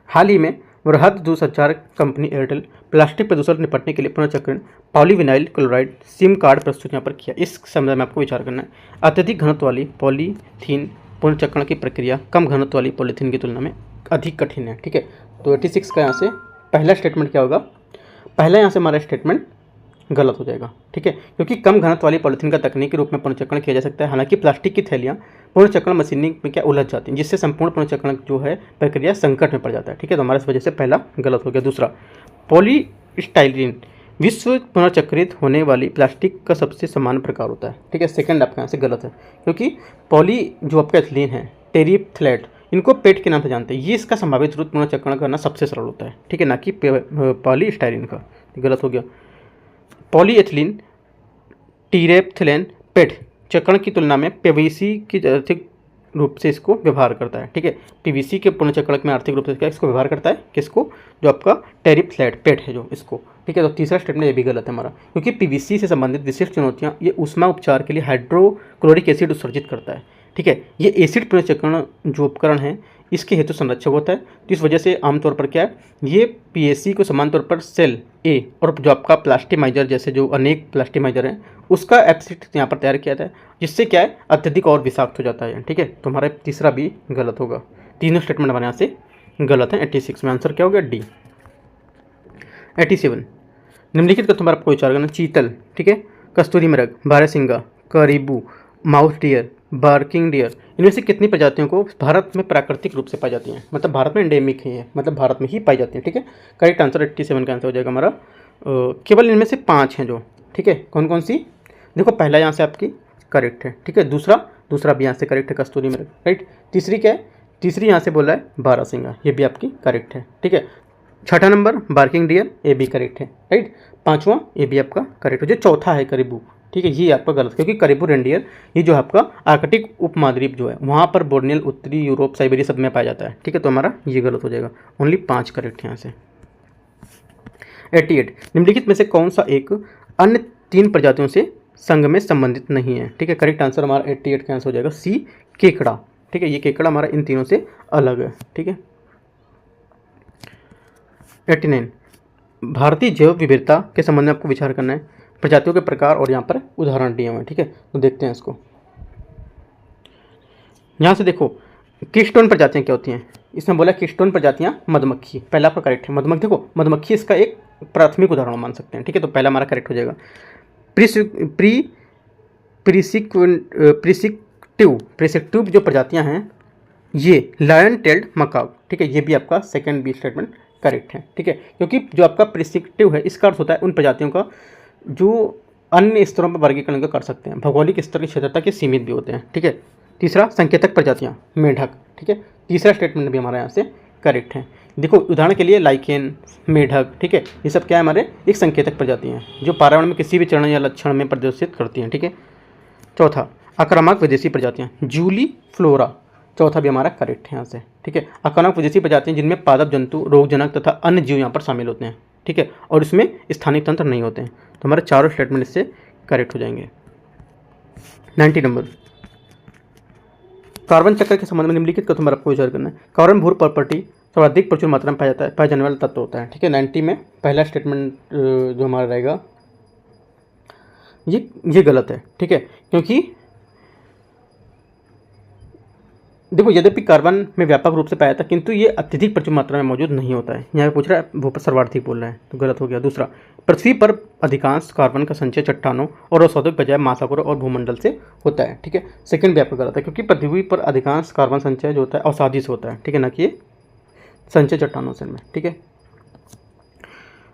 हाल ही में बृहद दूरसंचार कंपनी एयरटेल प्लास्टिक प्रदूषण से निपटने के लिए पुनर्चक्रण पॉलीविनाइल क्लोराइड सिम कार्ड प्रस्तुत यहाँ पर किया। इस संबंध में आपको विचार करना है। अत्यधिक घनत्व वाली पॉलीथीन पुनर्चक्रण की प्रक्रिया कम घनत्व वाली पॉलीथीन की तुलना में अधिक कठिन है। ठीक है, तो 86 का यहाँ से पहला स्टेटमेंट क्या होगा, पहला यहाँ से हमारा स्टेटमेंट गलत हो जाएगा। ठीक है, क्योंकि कम घनत्व वाली पॉलीथीन का तकनीकी रूप में पुनर्चक्रण किया जा सकता है। हालांकि प्लास्टिक की थैलियाँ पुनर्चक्रण मशीनिंग में क्या उलझ जाती हैं, जिससे संपूर्ण पुनर्चक्रण जो है प्रक्रिया संकट में पड़ जाता है। ठीक है, तो हमारे इस वजह से पहला गलत हो गया। दूसरा, पॉलीस्टाइरीन विश्व पुनर्चक्रित होने वाली प्लास्टिक का सबसे सामान्य प्रकार होता है। ठीक है, सेकंड आपका यहाँ से गलत है, क्योंकि पॉली जो आपका एथिलीन है, टेरिफ्थलेट, इनको पेट के नाम से जानते हैं, ये इसका संभावित रूप पुनर्चक्रण करना सबसे सरल होता है। ठीक है, ना कि पॉलीस्टाइरीन का, गलत हो गया। पॉलीएथिलीन टीरेप्थिलेन पेट चक्रण की तुलना में पीवीसी की आर्थिक रूप से इसको व्यवहार करता है। ठीक है, पीवीसी के पुनर्चक्रण में आर्थिक रूप से क्या इसको व्यवहार करता है, किसको, जो आपका टेरिफ्थलेट पेट है जो इसको। ठीक है, तो तीसरा स्टेटमेंट ये भी गलत है हमारा, क्योंकि पीवीसी से संबंधित विशिष्ट चुनौतियाँ, ये ऊष्मा उपचार के लिए हाइड्रोक्लोरिक एसिड उत्सर्जित करता है। ठीक है, ये एसिड पुनर्चक्रण जो उपकरण है इसके हेतु संरक्षक होता है, तो इस वजह से आमतौर पर क्या है, ये पीएससी को समान तौर पर सेल ए और जो आपका प्लास्टिमाइजर जैसे जो अनेक प्लास्टिमाइजर हैं उसका एप्सिड यहाँ पर तैयार किया जाता है, जिससे क्या है अत्यधिक और विषाक्त हो जाता है। ठीक है, तो हमारा तीसरा भी गलत होगा। तीनों स्टेटमेंट हमारे यहाँ से गलत है। 86 में आंसर क्या हो गया, डी। 87, निम्नलिखित कथनों पर आपको विचार करना। चीतल, ठीक है, कस्तूरी मृग, बारहसिंगा, करीबू, माउस डियर, बार्किंग डियर, इनमें से कितनी प्रजातियों को भारत में प्राकृतिक रूप से पाई जाती हैं, मतलब भारत में एंडेमिक है, मतलब भारत में ही पाई जाती हैं, ठीक है। करेक्ट आंसर 87 का आंसर हो जाएगा हमारा। केवल इनमें से 5 हैं जो, ठीक है। कौन कौन सी, देखो पहला यहाँ से आपकी करेक्ट है, ठीक है। दूसरा भी यहाँ से करेक्ट है, कस्तूरी मृग, राइट। तीसरी क्या है, तीसरी यहाँ से बोला है बारहसिंगा, ये भी आपकी करेक्ट है, ठीक है। छठा नंबर बार्किंग डियर, ये भी करेक्ट है, राइट। पाँचवां ये भी आपका करेक्ट है। जो चौथा है करीबू, ठीक है, ये आपका गलत, क्योंकि करीबू रेंडियर ये जो आपका आर्कटिक उपमहाद्वीप जो है वहाँ पर बोर्नियल, उत्तरी यूरोप, साइबेरिया सब में पाया जाता है, ठीक है। तो हमारा ये गलत हो जाएगा। ओनली 5 करेक्ट यहाँ से। 88, निम्नलिखित में से कौन सा एक अन्य 3 प्रजातियों से संघ में संबंधित नहीं है, ठीक है। करेक्ट आंसर हमारा 88 का आंसर हो जाएगा सी, केकड़ा, ठीक है। ये केकड़ा हमारा इन तीनों से अलग है, ठीक है। 89, भारतीय जैव विविधता के संबंध में आपको विचार करना है। प्रजातियों के प्रकार और यहाँ पर उदाहरण दिए हुए हैं, ठीक है। तो देखते हैं इसको। यहाँ से देखो कीस्टोन प्रजातियाँ क्या होती हैं, इसमें बोला कीस्टोन प्रजातियाँ मधुमक्खी, पहला आपका करेक्ट है। मधुमक्खी, देखो मधुमक्खी इसका एक प्राथमिक उदाहरण मान सकते हैं, ठीक है। तो पहला हमारा करेक्ट हो जाएगा। प्रिसिक्टिव जो प्रजातियां हैं ये लायन टेल्ड मकाऊ, ठीक है। ये भी आपका सेकंड बी स्टेटमेंट करेक्ट है, ठीक है। क्योंकि जो आपका प्रिसिक्टिव है इसका अर्थ होता है उन प्रजातियों का जो अन्य स्तरों पर वर्गीकरण का कर सकते हैं, भौगोलिक स्तर के क्षेत्र तक ये सीमित भी होते हैं, ठीक है। तीसरा संकेतक प्रजातियाँ, मेढक, ठीक है। तीसरा स्टेटमेंट भी हमारा यहाँ से करेक्ट है। देखो उदाहरण के लिए लाइकेन, मेढक, ठीक है, ये सब क्या है हमारे एक संकेतक प्रजाति हैं जो पर्यावरण में किसी भी चरण या लक्षण में प्रदर्शित करती हैं, ठीक है। चौथा आक्रामक विदेशी प्रजातियाँ, जूली फ्लोरा, चौथा भी हमारा करेक्ट है यहाँ से, ठीक है। आक्रामक विदेशी प्रजातियाँ जिनमें पादप जंतु, रोगजनक तथा अन्य जीव यहाँ पर शामिल होते हैं, ठीक है, और इसमें स्थानीय तंत्र नहीं होते हैं। तो हमारे चारों स्टेटमेंट इससे करेक्ट हो जाएंगे। 90 नंबर, कार्बन चक्र के संबंध में निम्नलिखित कथन पर आपको विचार करना है। कार्बन भू प्रॉपर्टी सर्वाधिक प्रचुर मात्रा में पाया जाने वाला तत्व होता है, ठीक है। 90 में पहला स्टेटमेंट जो हमारा रहेगा ये गलत है, ठीक है। क्योंकि देखो यद्यपि कार्बन में व्यापक रूप से पाया था किंतु ये अत्यधिक प्रचुर मात्रा में मौजूद नहीं होता है। यहाँ पे पूछ रहा है भू सर्वाधिक बोल रहा है, तो गलत हो गया। दूसरा, पृथ्वी पर अधिकांश कार्बन का संचय चट्टानों और औषधों के बजाय महासागरों और भूमंडल से होता है, ठीक है। सेकंड भी आपका गलत है, क्योंकि पृथ्वी पर अधिकांश कार्बन संचय जो होता है औषधि से होता है, ठीक है, ना कि संचय चट्टानों से में, ठीक है।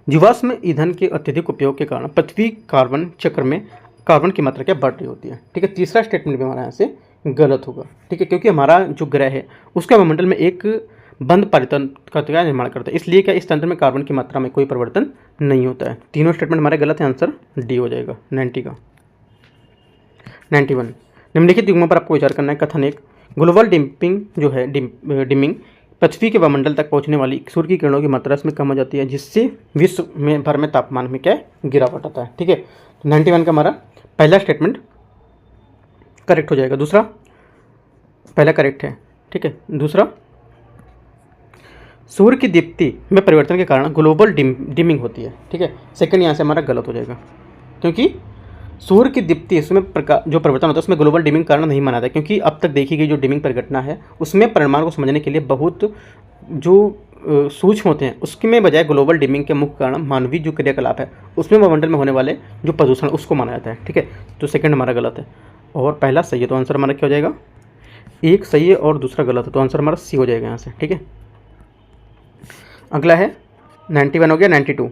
जीवाश्म ईंधन के अत्यधिक उपयोग के कारण पृथ्वी कार्बन चक्र में कार्बन की मात्रा क्या बढ़ रही होती है, ठीक है। तीसरा स्टेटमेंट भी हमारा यहाँ से गलत होगा, ठीक है, क्योंकि हमारा जो ग्रह है उसका वायुमंडल में एक बंद पारितंत्र का निर्माण करता है, इसलिए क्या इस तंत्र में कार्बन की मात्रा में कोई परिवर्तन नहीं होता है। तीनों स्टेटमेंट हमारे गलत है, आंसर डी हो जाएगा 90 का। 91, निम्नलिखित युग्मों पर आपको विचार करना है। कथन 1, ग्लोबल डिमिंग जो है डिमिंग पृथ्वी के वायुमंडल तक पहुंचने वाली सूर्य की किरणों की मात्रा इसमें कम हो जाती है, जिससे विश्व में भर में तापमान में क्या गिरावट आता है, ठीक है। तो 91 का हमारा पहला स्टेटमेंट करेक्ट हो जाएगा। दूसरा पहला करेक्ट है, ठीक है। दूसरा, सूर्य की दीप्ति में परिवर्तन के कारण ग्लोबल डिमिंग होती है, ठीक है। सेकंड यहाँ से हमारा गलत हो जाएगा, क्योंकि सूर्य की दीप्ति इसमें जो परिवर्तन होता है उसमें ग्लोबल डिमिंग कारण नहीं माना जाता, क्योंकि अब तक देखी गई जो डिमिंग परिघटना है उसमें परिमाण को समझने के लिए बहुत जो सूक्ष्म होते हैं उसके में बजाय ग्लोबल डिमिंग के मुख्य कारण मानवीय जो क्रियाकलाप है उसमें वायुमंडल में होने वाले जो प्रदूषण उसको माना जाता है, ठीक है। तो सेकंड हमारा गलत है और पहला सही है, तो आंसर हमारा क्या हो जाएगा, एक सही है और दूसरा गलत है, तो आंसर हमारा सी हो जाएगा यहाँ से, ठीक है। अगला है 91 हो गया। 92,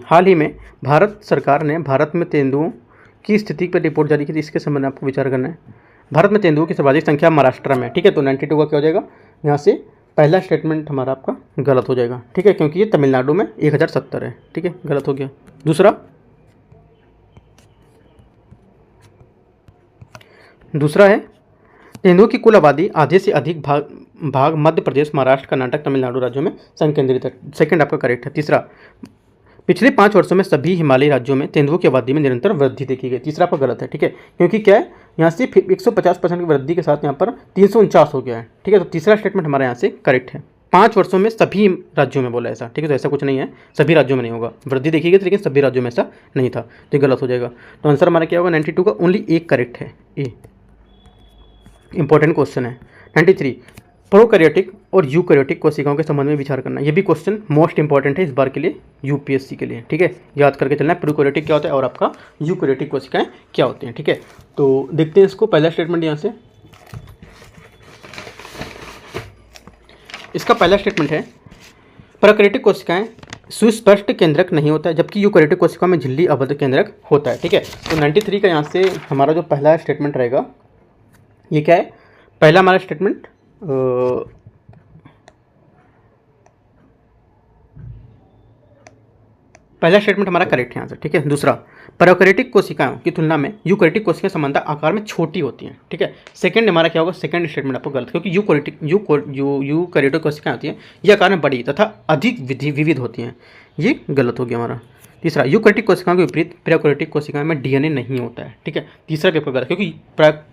हाल ही में भारत सरकार ने भारत में तेंदुओं की स्थिति पर रिपोर्ट जारी की थी, इसके संबंध में आपको विचार करना है। भारत में तेंदुओं की सर्वाधिक संख्या महाराष्ट्र में, ठीक है। तो 92 का क्या हो जाएगा, यहाँ से पहला स्टेटमेंट हमारा आपका गलत हो जाएगा, ठीक है, क्योंकि ये तमिलनाडु में 1070 है, ठीक है, गलत हो गया। दूसरा है तेंदुओं की कुल आबादी आधे से अधिक भाग मध्य प्रदेश, महाराष्ट्र, कर्नाटक, तमिलनाडु राज्यों में संकेंद्रित है, सेकंड आपका करेक्ट है। तीसरा, पिछले 5 वर्षों में सभी हिमालयी राज्यों में तेंदुओं की आबादी में निरंतर वृद्धि देखी गई, तीसरा आपका गलत है, ठीक है, क्योंकि क्या है यहाँ से 150% की वृद्धि के साथ यहाँ पर 349 हो गया है, ठीक है। तो तीसरा स्टेटमेंट हमारे यहाँ से करेक्ट है। 5 वर्षों में सभी राज्यों में बोला ऐसा, ठीक है, तो ऐसा कुछ नहीं है, सभी राज्यों में नहीं होगा, वृद्धि देखी गई लेकिन सभी राज्यों में ऐसा नहीं था, तो ये गलत हो जाएगा। तो आंसर हमारा क्या होगा, 92 का ओनली एक करेक्ट है, ए। इंपॉर्टेंट क्वेश्चन है। 93, प्रोकैरियोटिक और यूकैरियोटिक कोशिकाओं के संबंध में विचार करना। ये भी क्वेश्चन मोस्ट इंपॉर्टेंट है इस बार के लिए यूपीएससी के लिए, ठीक है। याद करके चलना है प्रोकैरियोटिक क्या होता है और आपका यूकैरियोटिक कोशिकाएं क्या होती हैं, ठीक है। तो देखते हैं इसको, पहला स्टेटमेंट यहाँ से, इसका पहला स्टेटमेंट है प्रोकैरियोटिक कोशिकाएं सुस्पष्ट केंद्रक नहीं होता है, जबकि यूकैरियोटिक कोशिकाओं में झिल्ली अवध केंद्रक होता है, ठीक है। तो 93 का यहाँ से हमारा जो पहला स्टेटमेंट रहेगा ये क्या है, पहला हमारा स्टेटमेंट पहला स्टेटमेंट हमारा करेक्ट है यहाँ से, ठीक है। दूसरा, प्रोकैरियोटिक कोशिकाओं की तुलना में यूकैरियोटिक कोशिकाएं सामान्यतः आकार में छोटी होती हैं, ठीक है। सेकंड हमारा क्या होगा, सेकंड स्टेटमेंट आपको गलत, क्योंकि यूकैरियोटिक कोशिकाएं होती हैं ये आकार में बड़ी तथा अधिक विविध होती हैं, ये गलत हो गया हमारा। तीसरा, यूकैरियोटिक कोशिकाओं के विपरीत प्रोकैरियोटिक कोशिकाओं में डीएनए नहीं होता है, ठीक है। तीसरा पेपर गलत, क्योंकि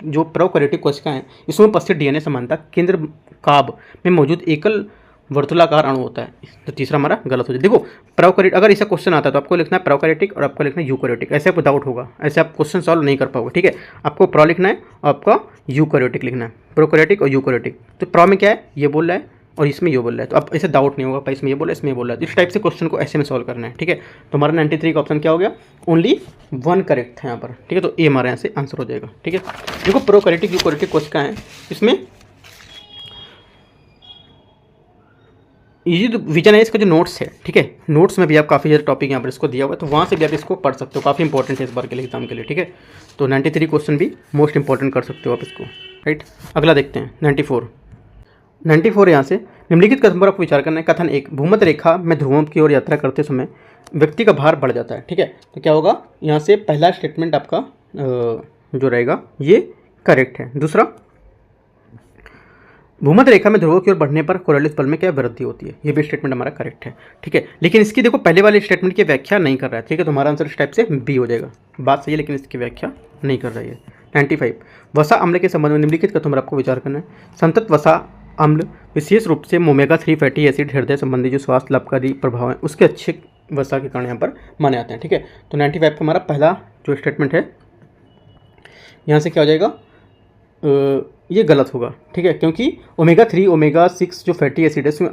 जो प्रोकैरियोटिक कोशिकाएं हैं इसमें उपस्थित डीएनए समानता केंद्र काब में मौजूद एकल वर्तुलाकार अणु होता है, तो तीसरा हमारा गलत हो जाए। देखो प्रोकैरियोटिक, अगर ऐसा क्वेश्चन आता है तो आपको लिखना है प्रोकैरियोटिक और आपको लिखना है यूकैरियोटिक, ऐसे आपको डाउट होगा, ऐसे आप क्वेश्चन सॉल्व नहीं कर पाओगे, ठीक है। आपको प्रो लिखना है और आपका यूकैरियोटिक लिखना है, प्रोकैरियोटिक और यूकैरियोटिक। तो प्रो में क्या है, ये बोल रहा है और इसमें ये बोल रहा है, तो अब ऐसे डाउट नहीं होगा भाई इसमें ये बोल रहा है इसमें ये बोल रहा है, इस टाइप से क्वेश्चन को ऐसे में सॉल्व करना है, ठीक है। तो हमारा 93 का ऑप्शन क्या हो गया, ओनली 1 करेक्ट है यहाँ पर, ठीक है। तो ए हमारे यहाँ से आंसर हो जाएगा, ठीक है। देखो प्रोकैरियोटिक यूकैरियोटिक कोशिकाएं हैं, इसमें ये जो विजन है इसका जो नोट्स है, ठीक है, नोट्स में भी आप काफ़ी ज़्यादा टॉपिक यहाँ पर इसको दिया हुआ है, तो वहाँ से भी आप इसको पढ़ सकते हो, काफ़ी इंपॉर्टेंट है इस बार के लिए एग्जाम के लिए, ठीक है। तो 93 क्वेश्चन भी मोस्ट इंपॉर्टेंट कर सकते हो आप इसको, राइट। अगला देखते हैं 94 यहाँ से निम्नलिखित कथन पर आपको विचार करना है। कथन 1, भूमध्य रेखा में ध्रुवों की ओर यात्रा करते समय व्यक्ति का भार बढ़ जाता है, ठीक है। तो क्या होगा यहाँ से पहला स्टेटमेंट आपका जो रहेगा ये करेक्ट है। दूसरा, भूमध्य रेखा में ध्रुवों की ओर बढ़ने पर कोरियोलिस बल में क्या वृद्धि होती है, ये भी स्टेटमेंट हमारा करेक्ट है, ठीक है। लेकिन इसकी देखो पहले वाले स्टेटमेंट की व्याख्या नहीं कर रहा है, ठीक है, तो हमारा आंसर इस टाइप से बी हो जाएगा। बात सही है लेकिन इसकी व्याख्या नहीं कर रही है। 95, वसा अम्ल के संबंध में निम्नलिखित कथनों पर आपको विचार करना है। संतत वसा अम्ल विशेष रूप से ओमेगा 3 फैटी एसिड हृदय संबंधी जो स्वास्थ्य लाभकारी प्रभाव है उसके अच्छे वसा के कारण यहाँ पर माने आते हैं, ठीक है। तो 95 का हमारा पहला जो स्टेटमेंट है यहाँ से क्या हो जाएगा, ये गलत होगा, ठीक है, क्योंकि ओमेगा 3 ओमेगा 6 जो फैटी एसिड है उसमें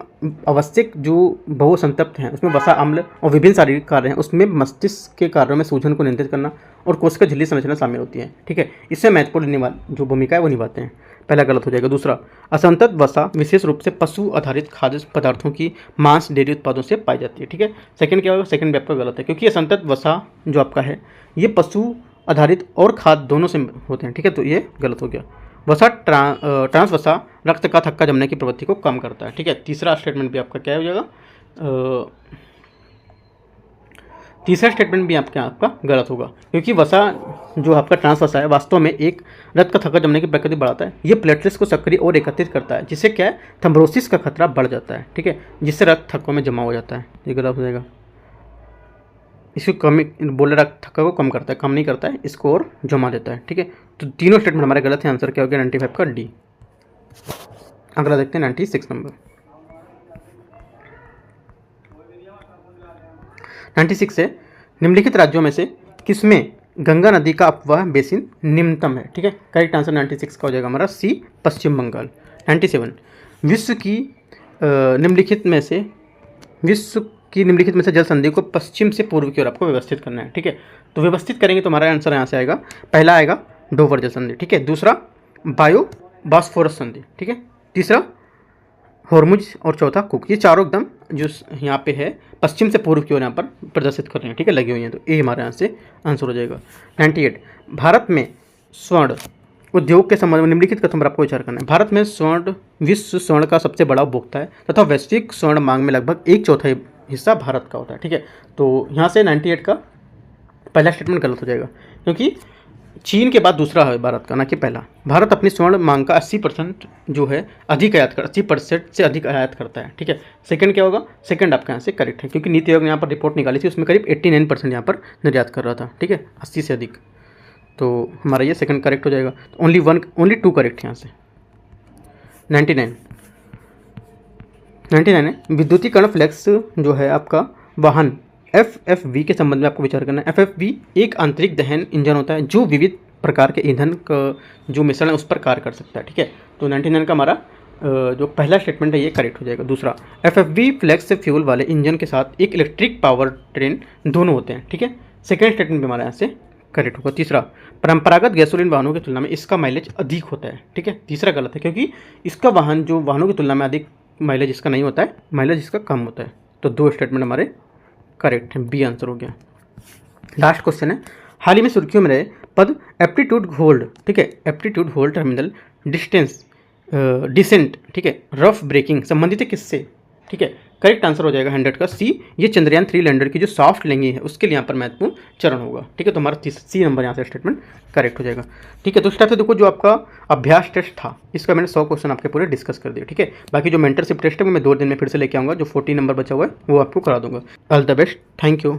आवश्यक जो बहुसंतप्त हैं उसमें वसा अम्ल और विभिन्न शारीरिक कार्य हैं, उसमें मस्तिष्क के कार्यों में सूजन को नियंत्रित करना और कोशिका झिल्ली संरचना शामिल होती है, ठीक है। इससे महत्वपूर्ण जो भूमिका है वो निभाते हैं, पहला गलत हो जाएगा। दूसरा, असंतत वसा विशेष रूप से पशु आधारित खाद्य पदार्थों की मांस डेयरी उत्पादों से पाई जाती है, ठीक है। सेकंड क्या होगा, सेकंड आपका गलत है, क्योंकि असंतत वसा जो आपका है ये पशु आधारित और खाद्य दोनों से होते हैं, ठीक है, तो ये गलत हो गया। वसा ट्रांस वसा रक्त का थक्का जमने की प्रवृत्ति को कम करता है, ठीक है। तीसरा स्टेटमेंट भी आपका क्या हो जाएगा, तीसरा स्टेटमेंट भी आपका गलत होगा, क्योंकि वसा जो आपका ट्रांस वसा है वास्तव में एक रक्त का थक्का जमने की प्रकृति बढ़ाता है, ये प्लेटलेट्स को सक्रिय और एकत्रित करता है, जिससे क्या है थ्रोम्बोसिस का खतरा बढ़ जाता है, ठीक है, जिससे रक्त थक्कों में जमा हो जाता है, ये गलत हो जाएगा। इसको कमी बोले रक्त थक्का को कम करता है, कम नहीं करता है, इसको और जमा देता है, ठीक है। तो तीनों स्टेटमेंट हमारे गलत है, आंसर क्या हो गया 95 का डी। अगला देखते हैं 96 नंबर। 96 से निम्नलिखित राज्यों में से किसमें गंगा नदी का अपवाह बेसिन निम्नतम है, ठीक है। करेक्ट आंसर 96 का हो जाएगा हमारा सी, पश्चिम बंगाल। 97, विश्व की निम्नलिखित में से जल संधि को पश्चिम से पूर्व की ओर आपको व्यवस्थित करना है, ठीक है। तो व्यवस्थित करेंगे तो हमारा आंसर यहाँ से आएगा, पहला आएगा डोवर जल संधि, ठीक है। दूसरा बॉस्फोरस संधि, ठीक है। तीसरा हॉर्मुज और चौथा कुक, ये चारों एकदम जो यहाँ पे है पश्चिम से पूर्व की ओर यहाँ पर प्रदर्शित कर रहे हैं, ठीक है, लगी हुई हैं, तो ये हमारे यहाँ से आंसर हो जाएगा। 98, भारत में स्वर्ण उद्योग के संबंध में निम्नलिखित कथन पर आपको विचार करना है। भारत में स्वर्ण विश्व स्वर्ण का सबसे बड़ा उपभोक्ता है तथा वैश्विक स्वर्ण मांग में लगभग 1/4 हिस्सा भारत का होता है, ठीक है। तो यहाँ से 98 का पहला स्टेटमेंट गलत हो जाएगा, क्योंकि चीन के बाद दूसरा है भारत का, ना कि पहला। भारत अपनी स्वर्ण मांग का 80% जो है अधिक आयात कर 80% से अधिक आयात करता है, ठीक है। सेकंड क्या होगा, सेकंड आपका यहाँ से करेक्ट है, क्योंकि नीति आयोग ने यहाँ पर रिपोर्ट निकाली थी, उसमें करीब 89% यहाँ पर निर्यात कर रहा था, ठीक है, 80 से अधिक। तो हमारा ये सेकंड करेक्ट हो जाएगा, ओनली 2 करेक्ट यहाँ से। 99 है विद्युतीकरण फ्लेक्स जो है आपका वाहन FFV के संबंध में आपको विचार करना है। FFV एक आंतरिक दहन इंजन होता है जो विविध प्रकार के ईंधन का जो मिश्रण है उस पर कार्य कर सकता है, ठीक है। तो 99 का हमारा जो पहला स्टेटमेंट है ये करेक्ट हो जाएगा। दूसरा, FFV फ्लेक्स फ्यूल वाले इंजन के साथ एक इलेक्ट्रिक पावर ट्रेन दोनों होते हैं, ठीक है। सेकेंड स्टेटमेंट भी हमारा यहाँ से करेक्ट होगा। तीसरा, परंपरागत गैसोलीन वाहनों की तुलना में इसका माइलेज अधिक होता है, ठीक है। तीसरा गलत है, क्योंकि इसका वाहन जो वाहनों की तुलना में अधिक माइलेज इसका नहीं होता है, माइलेज इसका कम होता है। तो 2 स्टेटमेंट हमारे करेक्ट हैं, बी आंसर हो गया। लास्ट क्वेश्चन है, हाल ही में सुर्खियों में रहे पद एप्टीट्यूड होल्ड, ठीक है, aptitude hold terminal distance descent, ठीक है, रफ ब्रेकिंग संबंधित है किससे, ठीक है। करेक्ट आंसर हो जाएगा 100 का सी, ये चंद्रयान 3 लैंडर की जो सॉफ्ट लैंडिंग है उसके लिए यहाँ पर महत्वपूर्ण चरण होगा, ठीक है। तो हमारा सी नंबर यहाँ से स्टेटमेंट करेक्ट हो जाएगा, ठीक है। तो उस टाइप से देखो जो आपका अभ्यास टेस्ट था इसका मैंने 100 क्वेश्चन आपके पूरे डिस्कस कर दिए, ठीक है। बाकी जो मेंटरशिप टेस्ट है वो मैं 2 दिन में फिर से लेके आऊँगा, जो 14 नंबर बचा हुआ है वो आपको करा दूंगा। All the best, thank you.